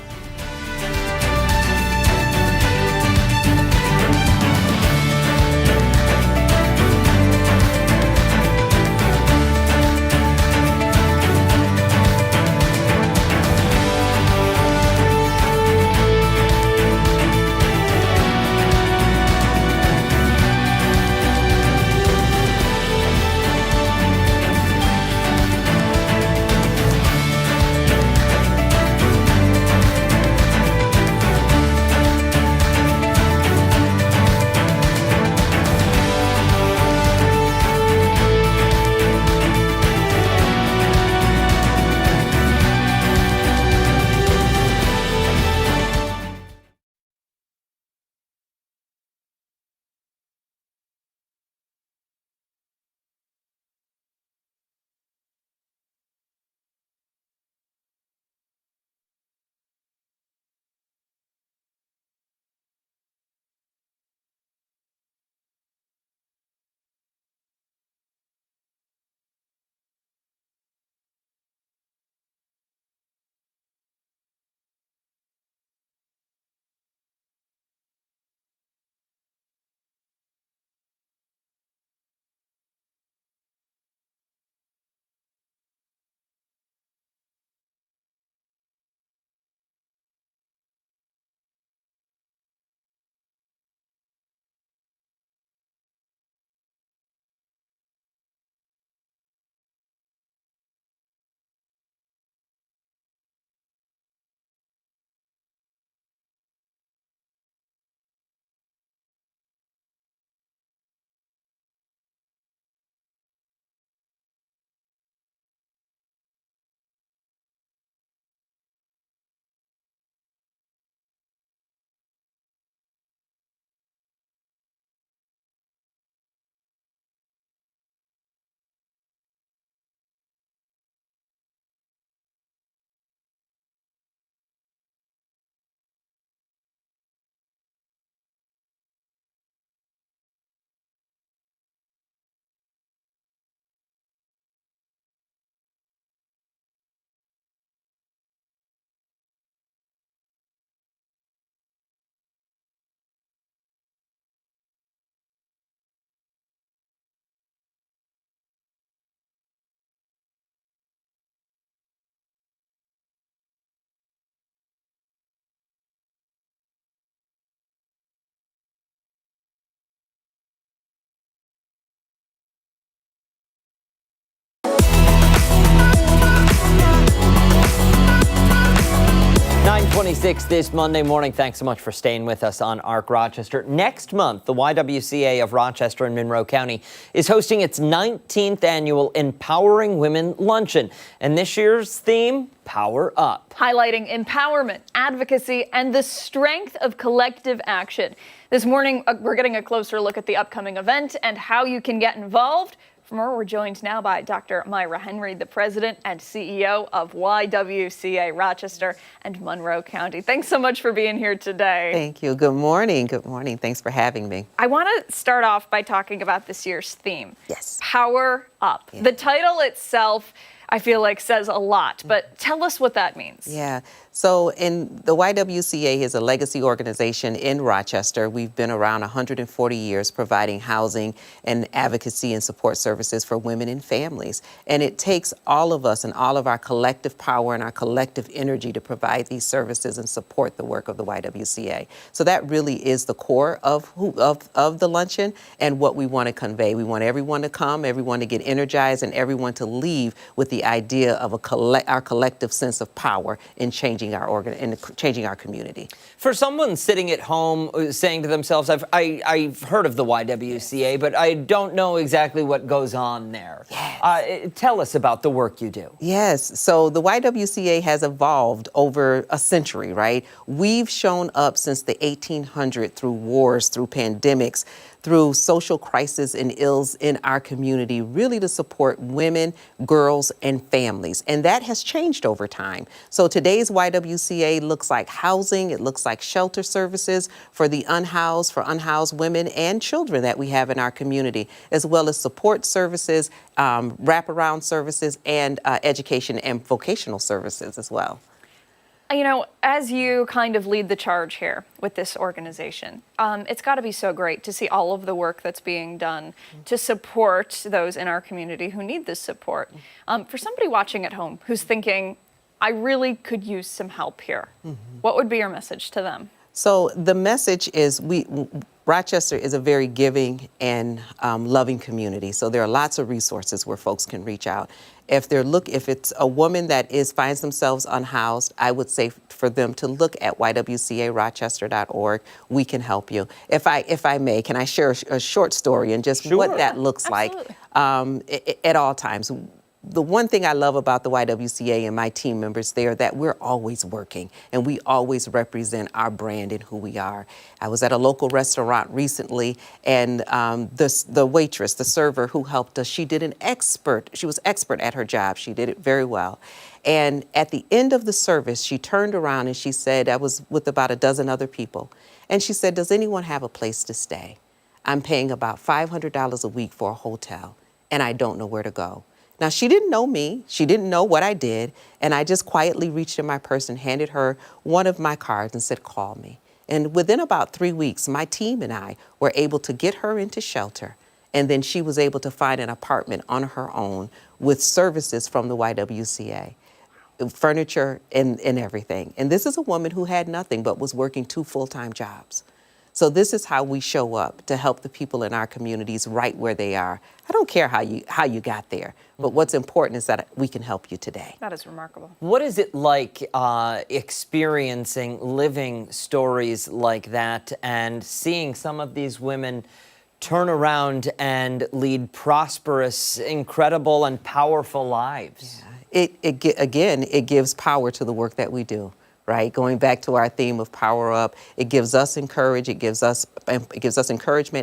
9:26 this Monday morning. Thanks so much for staying with us on ARC Rochester. Next month, the YWCA of Rochester and Monroe County is hosting its 19th annual Empowering Women Luncheon. And this year's theme, Power Up. Highlighting empowerment, advocacy, and the strength of collective action. This morning, we're getting a closer look at the upcoming event and how you can get involved. For more, we're joined now by Dr. Myra Henry, the president and CEO of YWCA Rochester and Monroe County. Thanks so much for being here today. Thank you. Good morning. Good morning. Thanks for having me. I want to start off by talking about this year's theme. Yes. Power Up. Yeah. The title itself, I feel like, says a lot, but tell us what that means. Yeah. So the YWCA is a legacy organization in Rochester. We've been around 140 years providing housing and advocacy and support services for women and families. And it takes all of us and all of our collective power and our collective energy to provide these services and support the work of the YWCA. So that really is the core of the luncheon and what we want to convey. We want everyone to come, everyone to get energized, and everyone to leave with the idea of our collective sense of power in changing changing our community. For someone sitting at home saying to themselves, I've heard of the YWCA, but I don't know exactly what goes on there. Yes. Tell us about the work you do. Yes. So the YWCA has evolved over a century, right? We've shown up since the 1800s through wars, through pandemics, through social crisis and ills in our community, really to support women, girls, and families. And that has changed over time. So today's YWCA looks like housing, it looks like shelter services for the unhoused, for unhoused women and children that we have in our community, as well as support services, wraparound services, and education and vocational services as well. You know, as you kind of lead the charge here with this organization, it's got to be so great to see all of the work that's being done to support those in our community who need this support. For somebody watching at home who's thinking, I really could use some help here, what would be your message to them? So the message is Rochester is a very giving and loving community. So there are lots of resources where folks can reach out. If it's a woman that finds themselves unhoused, I would say for them to look at ywcarochester.org. We can help you. If I may, can I share a short story and just what that looks like at all times? The one thing I love about the YWCA and my team members there that we're always working and we always represent our brand and who we are. I was at a local restaurant recently and the waitress, the server who helped us, she was expert at her job. She did it very well. And at the end of the service, she turned around and she said, I was with about a dozen other people. And she said, does anyone have a place to stay? I'm paying about $500 a week for a hotel and I don't know where to go. Now, she didn't know me. She didn't know what I did. And I just quietly reached in my purse and handed her one of my cards and said, call me. And within about 3 weeks, my team and I were able to get her into shelter. And then she was able to find an apartment on her own with services from the YWCA, furniture and everything. And this is a woman who had nothing but was working 2 full-time jobs. So this is how we show up to help the people in our communities right where they are. I don't care how you got there, but what's important is that we can help you today. That is remarkable. What is it like experiencing, living stories like that and seeing some of these women turn around and lead prosperous, incredible, and powerful lives? Yeah. It gives power to the work that we do. Right, going back to our theme of Power Up, it gives us encouragement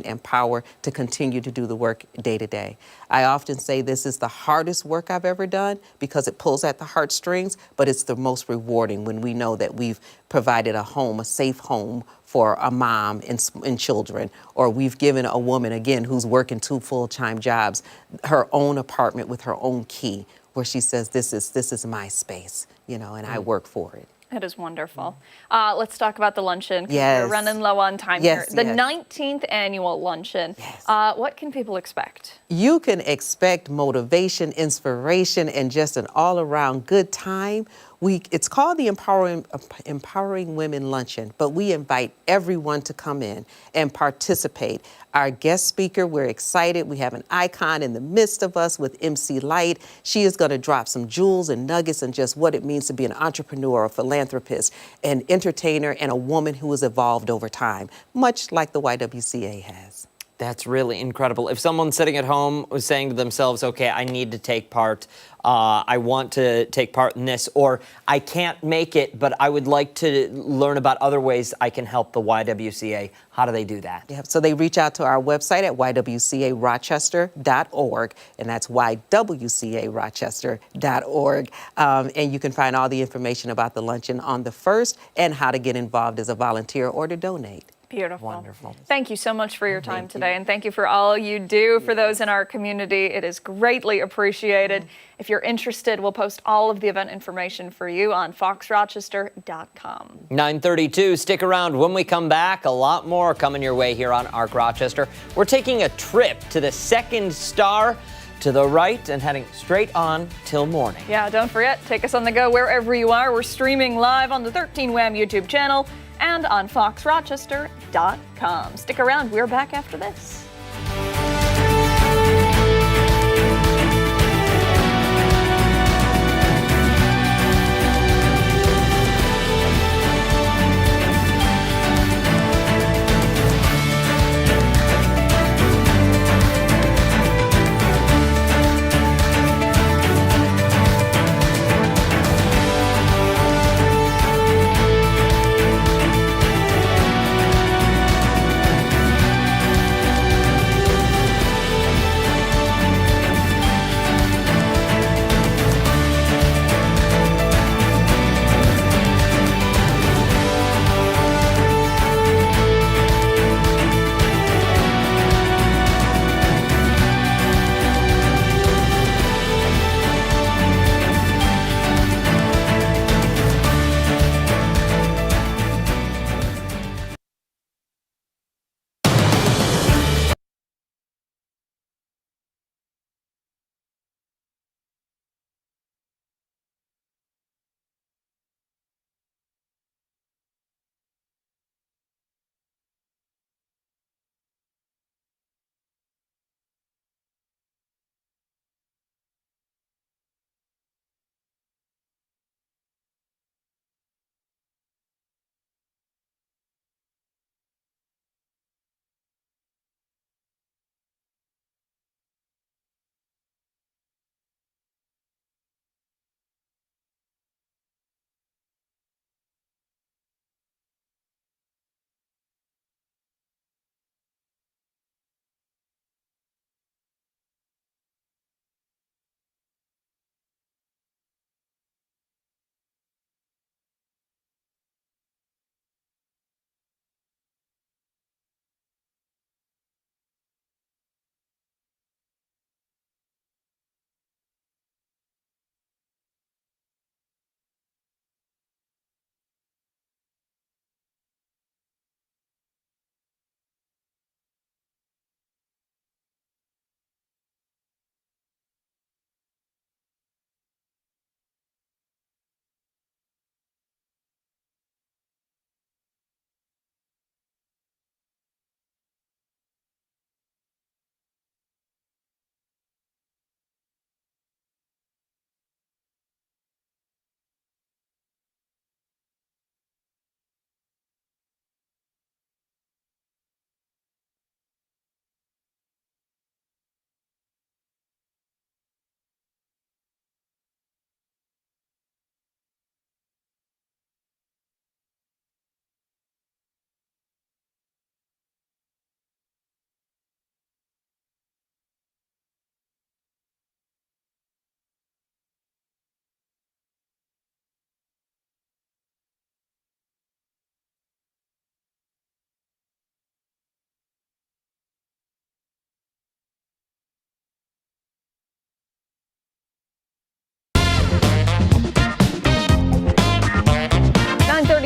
and power to continue to do the work day to day. I often say this is the hardest work I've ever done because it pulls at the heartstrings, but it's the most rewarding when we know that we've provided a home, a safe home for a mom and children, or we've given a woman, again, who's working 2 full-time jobs, her own apartment with her own key, where she says, this is my space, and I work for it. It is wonderful. Let's talk about the luncheon. Yes. We're running low on time here. The 19th annual luncheon. Yes. What can people expect? You can expect motivation, inspiration, and just an all-around good time. It's called the Empowering Women Luncheon, but we invite everyone to come in and participate. Our guest speaker, we're excited. We have an icon in the midst of us with MC Light. She is going to drop some jewels and nuggets and just what it means to be an entrepreneur, a philanthropist, an entertainer, and a woman who has evolved over time, much like the YWCA has. That's really incredible. If someone sitting at home was saying to themselves, okay, I need to take part, I want to take part in this, or I can't make it, but I would like to learn about other ways I can help the YWCA, how do they do that? Yeah, so they reach out to our website at ywcarochester.org, and that's ywcarochester.org. And you can find all the information about the luncheon on the 1st and how to get involved as a volunteer or to donate. Beautiful. Wonderful. Thank you so much for your time today, and thank you for all you do for those in our community. It is greatly appreciated. If you're interested, we'll post all of the event information for you on foxrochester.com. 9:32. Stick around. When we come back, a lot more coming your way here on Arc Rochester. We're taking a trip to the second star to the right and heading straight on till morning. Yeah, don't forget, take us on the go wherever you are. We're streaming live on the 13 Wham YouTube channel and on foxrochester.com. Stick around. We're back after this.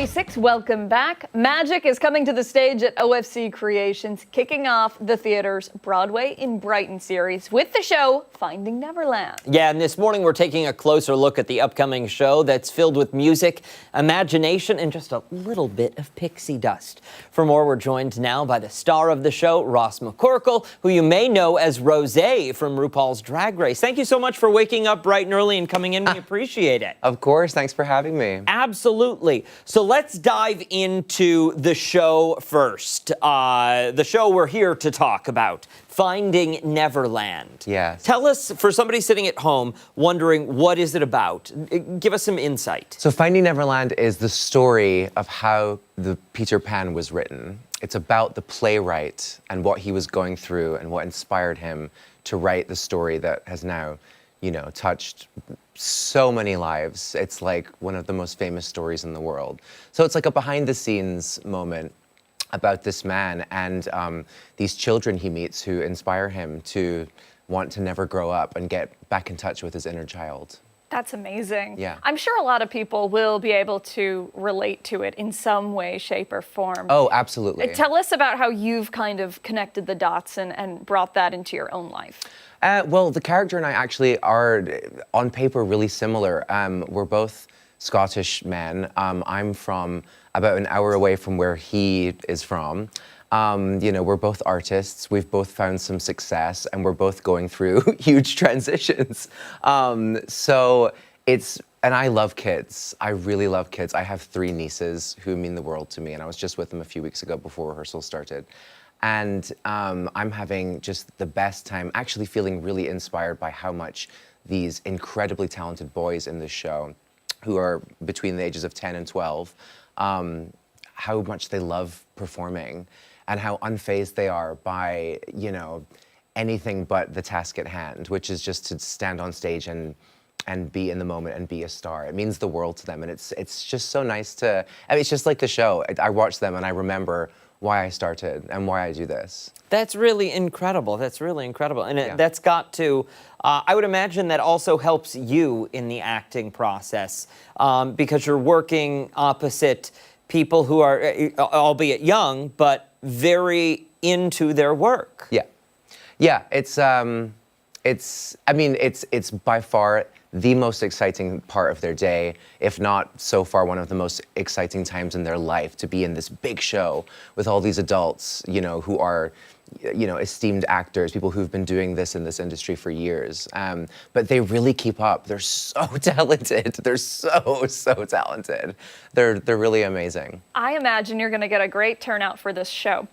46, welcome back. Magic is coming to the stage at OFC Creations, kicking off the theater's Broadway in Brighton series with the show Finding Neverland. Yeah, and this morning we're taking a closer look at the upcoming show that's filled with music, imagination, and just a little bit of pixie dust. For more, we're joined now by the star of the show, Ross McCorkle, who you may know as Rosé from RuPaul's Drag Race. Thank you so much for waking up bright and early and coming in. We appreciate it. Of course, thanks for having me. Absolutely. So let's dive into the show first. The show we're here to talk about, Finding Neverland. Yes. Tell us, for somebody sitting at home wondering, what is it about? Give us some insight. So Finding Neverland is the story of how the Peter Pan was written. It's about the playwright and what he was going through and what inspired him to write the story that has now, touched so many lives. It's like one of the most famous stories in the world. So it's like a behind the scenes moment about this man and these children he meets who inspire him to want to never grow up and get back in touch with his inner child. That's amazing. Yeah. I'm sure a lot of people will be able to relate to it in some way, shape, or form. Oh, absolutely. Tell us about how you've kind of connected the dots and brought that into your own life. Well, the character and I actually are, on paper, really similar. We're both Scottish men. I'm from about an hour away from where he is from. We're both artists. We've both found some success, and we're both going through huge transitions. And I love kids. I really love kids. I have 3 nieces who mean the world to me, and I was just with them a few weeks ago before rehearsal started. And I'm having just the best time, actually feeling really inspired by how much these incredibly talented boys in this show, who are between the ages of 10 and 12, how much they love performing and how unfazed they are by, anything but the task at hand, which is just to stand on stage and be in the moment and be a star. It means the world to them. And it's just so nice to, it's just like the show. I watch them and I remember why I started and why I do this. That's really incredible. That's really incredible. And that's got to, I would imagine that also helps you in the acting process because you're working opposite people who are, albeit young, but very into their work. Yeah. Yeah, it's by far the most exciting part of their day, if not so far one of the most exciting times in their life, to be in this big show with all these adults, who are, esteemed actors, people who've been doing this in this industry for years. But they really keep up. They're so talented. They're so talented. They're really amazing. I imagine you're going to get a great turnout for this show.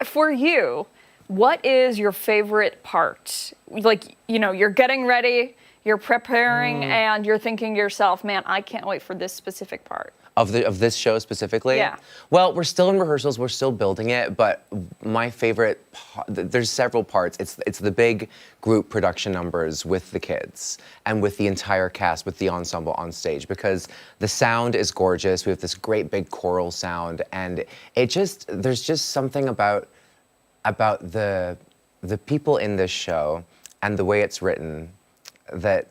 For you, what is your favorite part? Like, you're getting ready, you're preparing, and you're thinking to yourself, man, I can't wait for this specific part. Of this show specifically? Yeah. Well, we're still in rehearsals, we're still building it, but my favorite, there's several parts. It's the big group production numbers with the kids and with the entire cast, with the ensemble on stage, because the sound is gorgeous. We have this great big choral sound, and there's just something about the people in this show and the way it's written that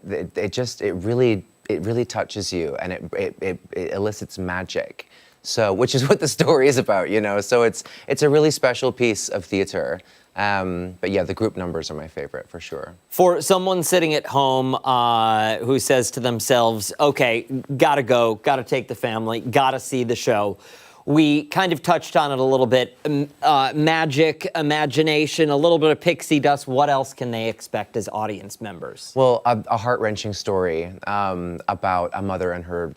it really touches you, and it elicits magic. So, which is what the story is about, So it's a really special piece of theater. But yeah, the group numbers are my favorite for sure. For someone sitting at home who says to themselves, okay, gotta go, gotta take the family, gotta see the show. We kind of touched on it a little bit. Magic, imagination, a little bit of pixie dust. What else can they expect as audience members? Well, a heart-wrenching story about a mother and her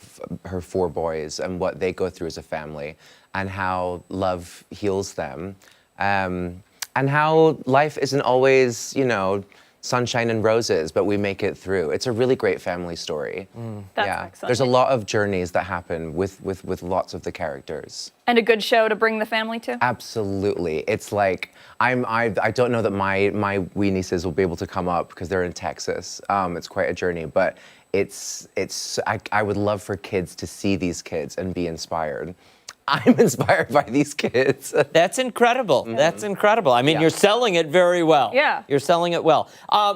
4 boys and what they go through as a family and how love heals them and how life isn't always, sunshine and roses, but we make it through. It's a really great family story. That's excellent. There's a lot of journeys that happen with lots of the characters. And a good show to bring the family to? Absolutely. It's like, I don't know that my wee nieces will be able to come up because they're in Texas. It's quite a journey, but I would love for kids to see these kids and be inspired. I'm inspired by these kids. That's incredible. Yeah. That's incredible. I mean, you're selling it very well. Yeah. You're selling it well.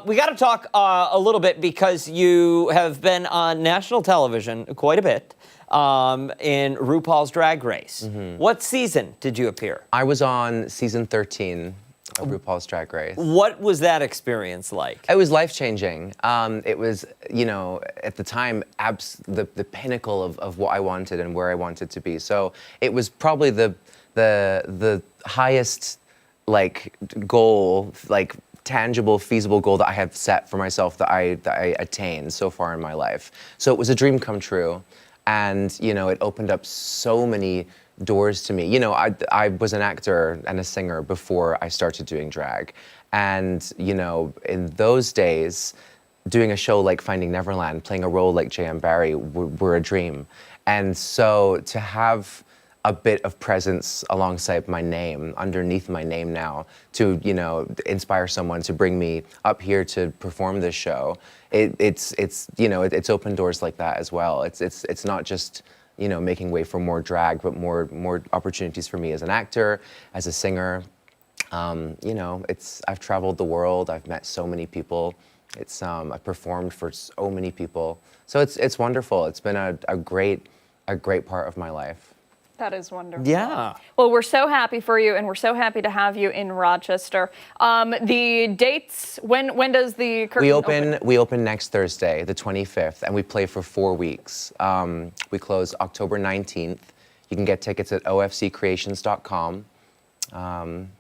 We got to talk a little bit because you have been on national television quite a bit. in RuPaul's Drag Race. What season did you appear? I was on season 13 of RuPaul's Drag Race. What was that experience like? It was life-changing. It was, at the time, the pinnacle of what I wanted and where I wanted to be. So it was probably the highest, goal, tangible, feasible goal that I have set for myself that I attained so far in my life. So it was a dream come true. And, it opened up so many doors to me. I was an actor and a singer before I started doing drag. And, in those days, doing a show like Finding Neverland, playing a role like J.M. Barrie were a dream. And so to have a bit of presence alongside my name, underneath my name now, to, inspire someone to bring me up here to perform this show, it's opened doors like that as well. It's not just, making way for more drag, but more opportunities for me as an actor, as a singer. I've traveled the world. I've met so many people. I've performed for so many people. So it's wonderful. It's been a great part of my life. That is wonderful. Yeah. Well, we're so happy for you, and we're so happy to have you in Rochester. The dates, when does the curtain open? We open next Thursday, the 25th, and we play for 4 weeks. We close October 19th. You can get tickets at ofccreations.com. And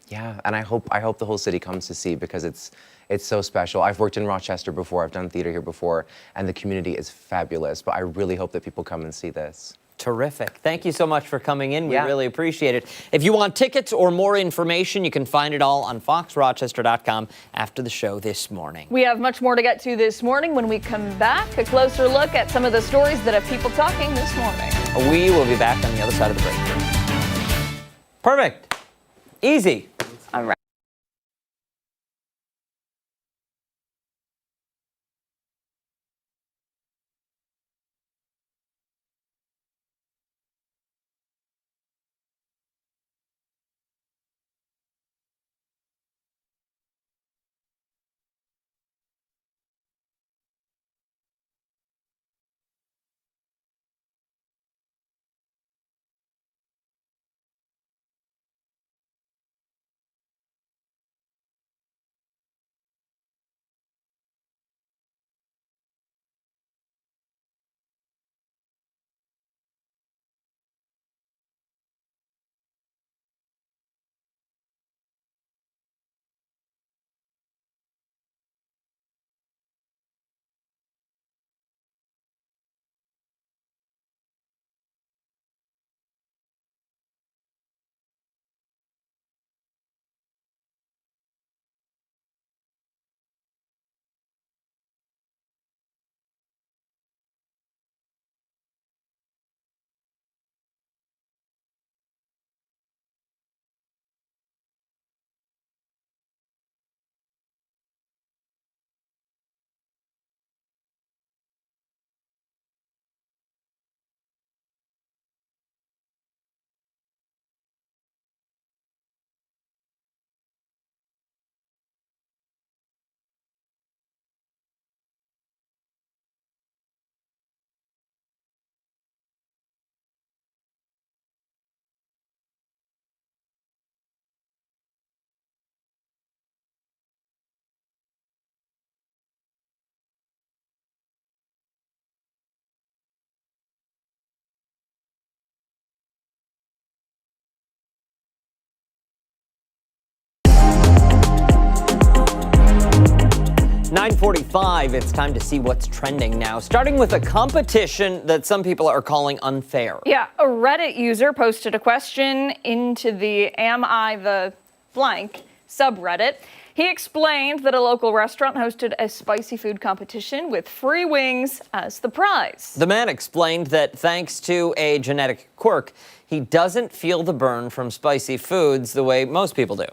I hope the whole city comes to see, because it's so special. I've worked in Rochester before, I've done theater here before, and the community is fabulous, but I really hope that people come and see this. Terrific. Thank you so much for coming in. We really appreciate it. If you want tickets or more information, you can find it all on foxrochester.com after the show this morning. We have much more to get to this morning. When we come back, a closer look at some of the stories that have people talking this morning. We will be back on the other side of the break. Perfect. Easy. All right. .45, it's time to see what's trending now, starting with a competition that some people are calling unfair. Yeah, a Reddit user posted a question into the Am I the Blank subreddit. He explained that a local restaurant hosted a spicy food competition with free wings as the prize. The man explained that thanks to a genetic quirk, he doesn't feel the burn from spicy foods the way most people do.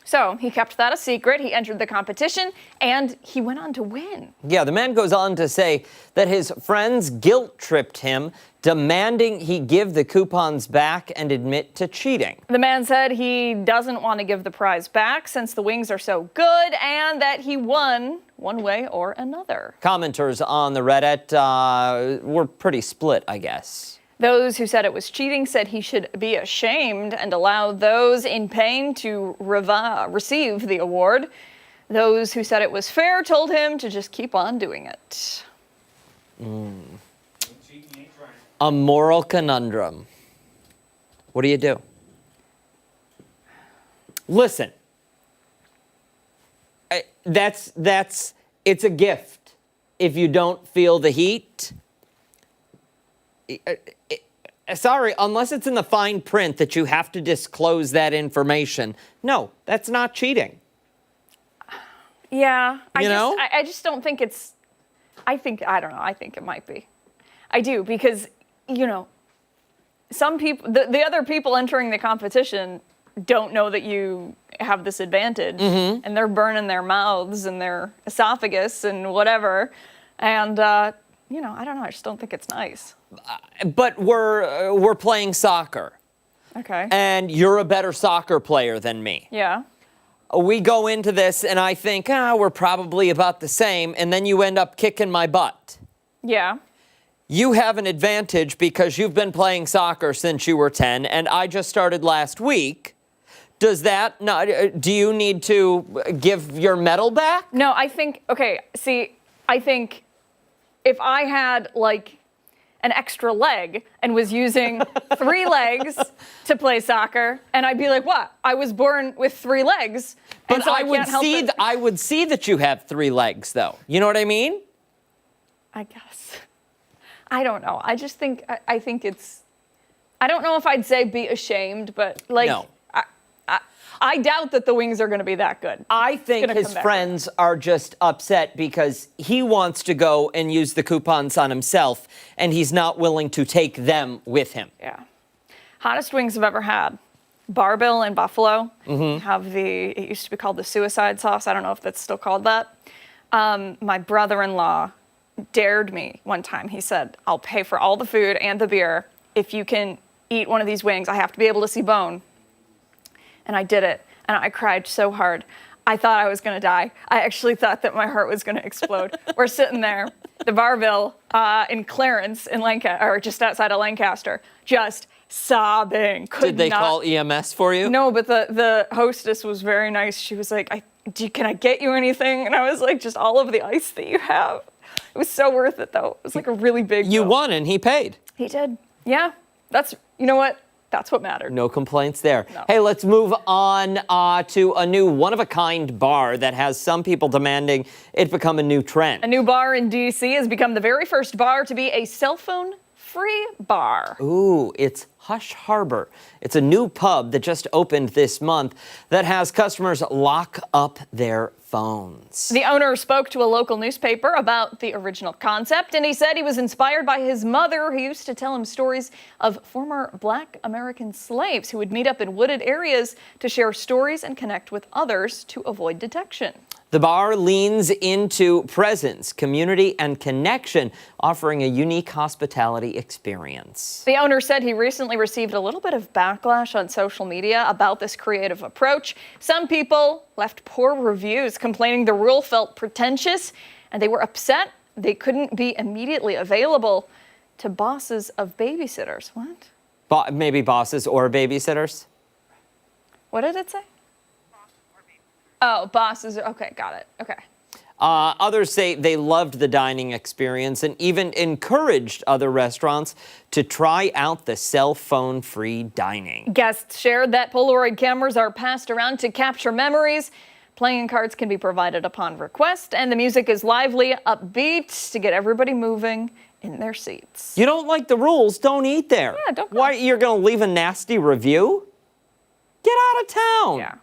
So he kept that a secret. He entered the competition and he went on to win. Yeah, the man goes on to say that his friends guilt-tripped him, demanding he give the coupons back and admit to cheating. The man said he doesn't want to give the prize back since the wings are so good and that he won one way or another. Commenters on the Reddit were pretty split, I guess. Those who said it was cheating said he should be ashamed and allow those in pain to receive the award. Those who said it was fair told him to just keep on doing it. A moral conundrum. What do you do? Listen, it's a gift. If you don't feel the heat, sorry, unless it's in the fine print that you have to disclose that information. No, that's not cheating. Yeah, know? I just don't think it's. I don't know. I think it might be. I do because some people, the other people entering the competition, don't know that you have this advantage, and they're burning their mouths and their esophagus and whatever, and I don't know. I just don't think it's nice. But we're playing soccer. Okay. And you're a better soccer player than me. Yeah. We go into this and I think, we're probably about the same, and then you end up kicking my butt. Yeah. You have an advantage because you've been playing soccer since you were 10, and I just started last week. Do you need to give your medal back? No, I think if I had an extra leg and was using 3 legs to play soccer, and I'd be like, what? I was born with 3 legs. And But so I would see that you have 3 legs, though. You know what I mean? I guess. I don't know. I just think, I think it's, I don't know if I'd say be ashamed, but No. I doubt that the wings are going to be that good. I think his friends are just upset because he wants to go and use the coupons on himself, and he's not willing to take them with him. Yeah. Hottest wings I've ever had. Barbill in Buffalo. Have it used to be called the suicide sauce. I don't know if that's still called that. My brother-in-law dared me one time. He said, I'll pay for all the food and the beer if you can eat one of these wings. I have to be able to see bone. And I did it, and I cried so hard. I thought I was going to die. I actually thought that my heart was going to explode. We're sitting there, the Barville in Clarence in Lancaster, or just outside of Lancaster, just sobbing. Did they call EMS for you? No, but the hostess was very nice. She was like, can I get you anything? And I was like, just all of the ice that you have. It was so worth it, though. It was like a really big You bill. won, and he paid. He did. Yeah. You know what? That's what mattered. No complaints there. No. Hey, let's move on to a new one-of-a-kind bar that has some people demanding it become a new trend. A new bar in D.C. has become the very first bar to be a cell phone-free bar. Ooh, it's Hush Harbor. It's a new pub that just opened this month that has customers lock up their phones. The owner spoke to a local newspaper about the original concept, and he said he was inspired by his mother, who used to tell him stories of former Black American slaves who would meet up in wooded areas to share stories and connect with others to avoid detection. The bar leans into presence, community, and connection, offering a unique hospitality experience. The owner said he recently received a little bit of backlash on social media about this creative approach. Some people left poor reviews complaining the rule felt pretentious, and they were upset they couldn't be immediately available to bosses of babysitters. What? Maybe bosses or babysitters? What did it say? Oh, bosses. Okay, got it. Okay. Others say they loved the dining experience and even encouraged other restaurants to try out the cell phone-free dining. Guests shared that Polaroid cameras are passed around to capture memories. Playing cards can be provided upon request, and the music is lively, upbeat to get everybody moving in their seats. You don't like the rules, don't eat there. Yeah, don't go. Why, you're going to leave a nasty review? Get out of town. Yeah.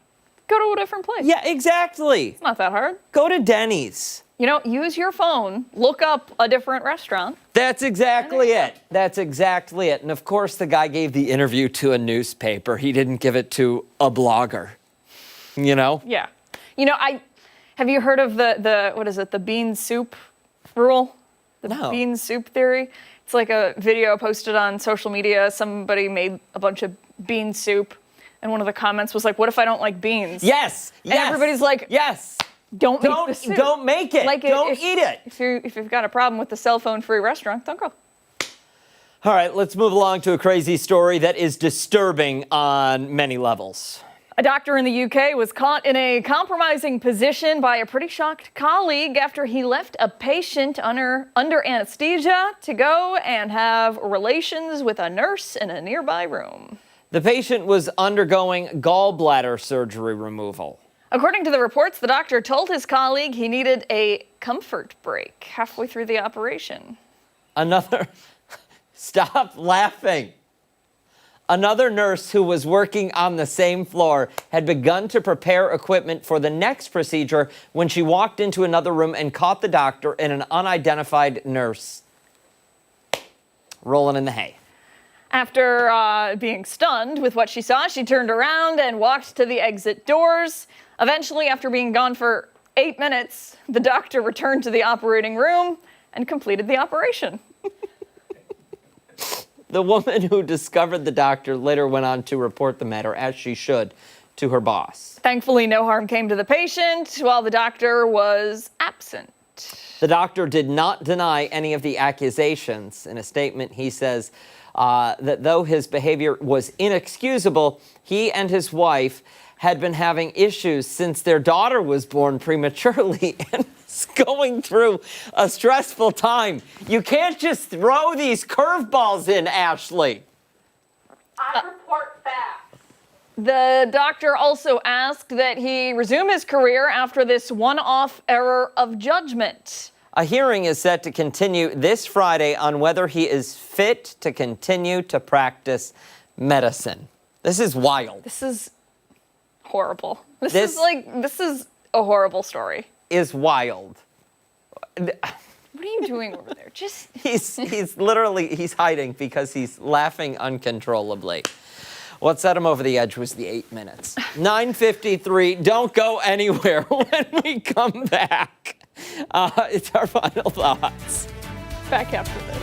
Go to a different place. Yeah, exactly. It's not that hard. Go to Denny's. Use your phone, look up a different restaurant. That's exactly it. That's exactly it. And of course, the guy gave the interview to a newspaper. He didn't give it to a blogger. Yeah. Have you heard of the bean soup rule? No. Bean soup theory? It's like a video posted on social media. Somebody made a bunch of bean soup. And one of the comments was like, what if I don't like beans? Yes. And everybody's like, yes. Don't make the soup. Don't make it. Don't eat it. If you've got a problem with the cell phone free restaurant, don't go. All right, let's move along to a crazy story that is disturbing on many levels. A doctor in the UK was caught in a compromising position by a pretty shocked colleague after he left a patient under anesthesia to go and have relations with a nurse in a nearby room. The patient was undergoing gallbladder surgery removal. According to the reports, the doctor told his colleague he needed a comfort break halfway through the operation. Stop laughing. Another nurse who was working on the same floor had begun to prepare equipment for the next procedure when she walked into another room and caught the doctor and an unidentified nurse rolling in the hay. After being stunned with what she saw, she turned around and walked to the exit doors. Eventually, after being gone for 8 minutes, the doctor returned to the operating room and completed the operation. The woman who discovered the doctor later went on to report the matter, as she should, to her boss. Thankfully, no harm came to the patient while the doctor was absent. The doctor did not deny any of the accusations. In a statement, he says that though his behavior was inexcusable, he and his wife had been having issues since their daughter was born prematurely and was going through a stressful time. You can't just throw these curveballs in, Ashley. I report facts. The doctor also asked that he resume his career after this one-off error of judgment. A hearing is set to continue this Friday on whether he is fit to continue to practice medicine. This is wild. This is horrible. This is a horrible story. Is wild. What are you doing over there? Just he's literally hiding because he's laughing uncontrollably. What set him over the edge was the 8 minutes. 9:53. Don't go anywhere when we come back. It's our final thoughts. Back after this.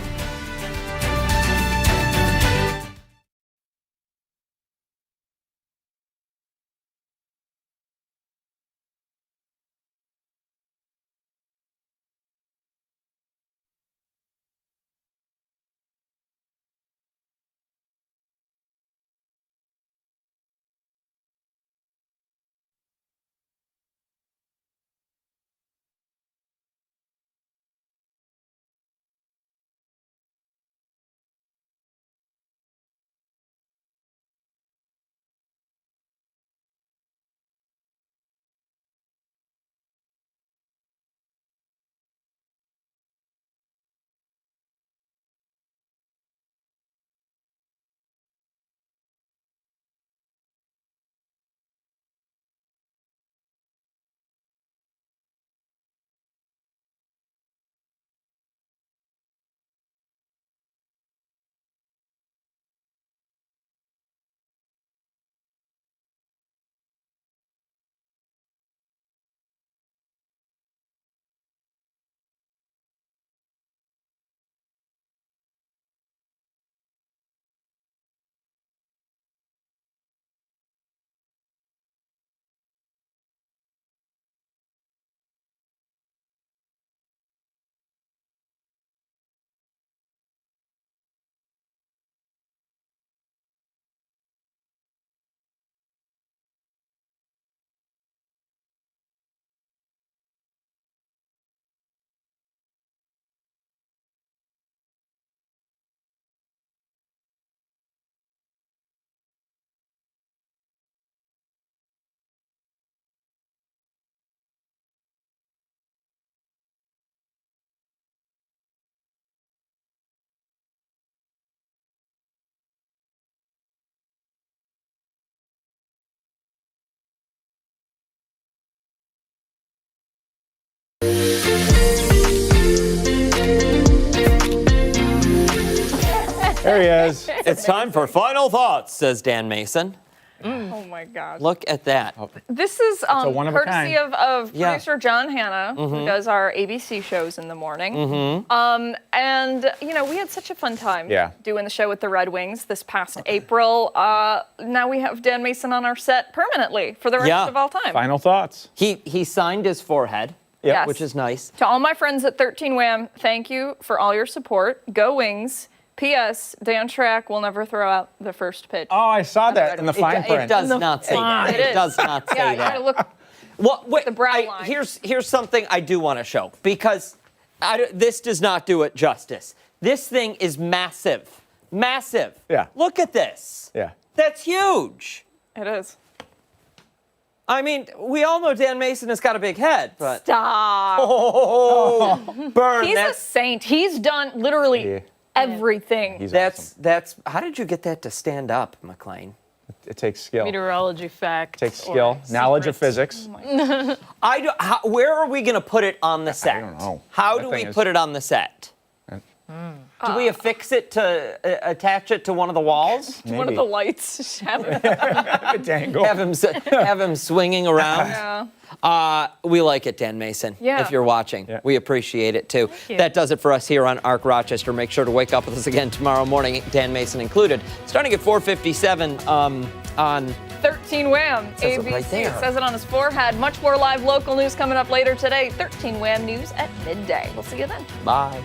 There he is. It's time for final thoughts, says Dan Mason. Oh my God. Look at that. This is one of a courtesy kind. of Yeah. producer John Hanna, who does our ABC shows in the morning. And, you know, we had such a fun time doing the show with the Red Wings this past April. Now we have Dan Mason on our set permanently for the rest of all time. Final thoughts. He signed his forehead, Yes. which is nice. To all my friends at 13 Wham, thank you for all your support. Go Wings. P.S. Dan Schrack will never throw out the first pitch. Oh, I saw that in the fine print. It does not say that. It does not say Yeah, you that. gotta look. Well, wait, the brow line. Here's something I do want to show, because this does not do it justice. This thing is massive. Massive. Yeah. Look at this. Yeah. That's huge. It is. I mean, we all know Dan Mason has got a big head, but... Stop. Oh, burn. He's a saint. He's done literally everything. He's that's how did you get that to stand up, McLean? It takes skill. Meteorology fact. Takes skill, knowledge of physics. Where are we going to put it on the set? I don't know. How That do we thing is- put it on the set? Do we affix it to attach it to one of the walls? One of the lights. Have Dangle. Have him swinging around. Yeah. We like it, Dan Mason. Yeah. If you're watching, we appreciate it too. you. That does it for us here on ARC Rochester. Make sure to wake up with us again tomorrow morning, Dan Mason included, starting at 4:57 on 13 Wham. Says it ABC. right there. It says it on his forehead. Much more live local news coming up later today. 13 Wham News at midday. We'll see you then. Bye.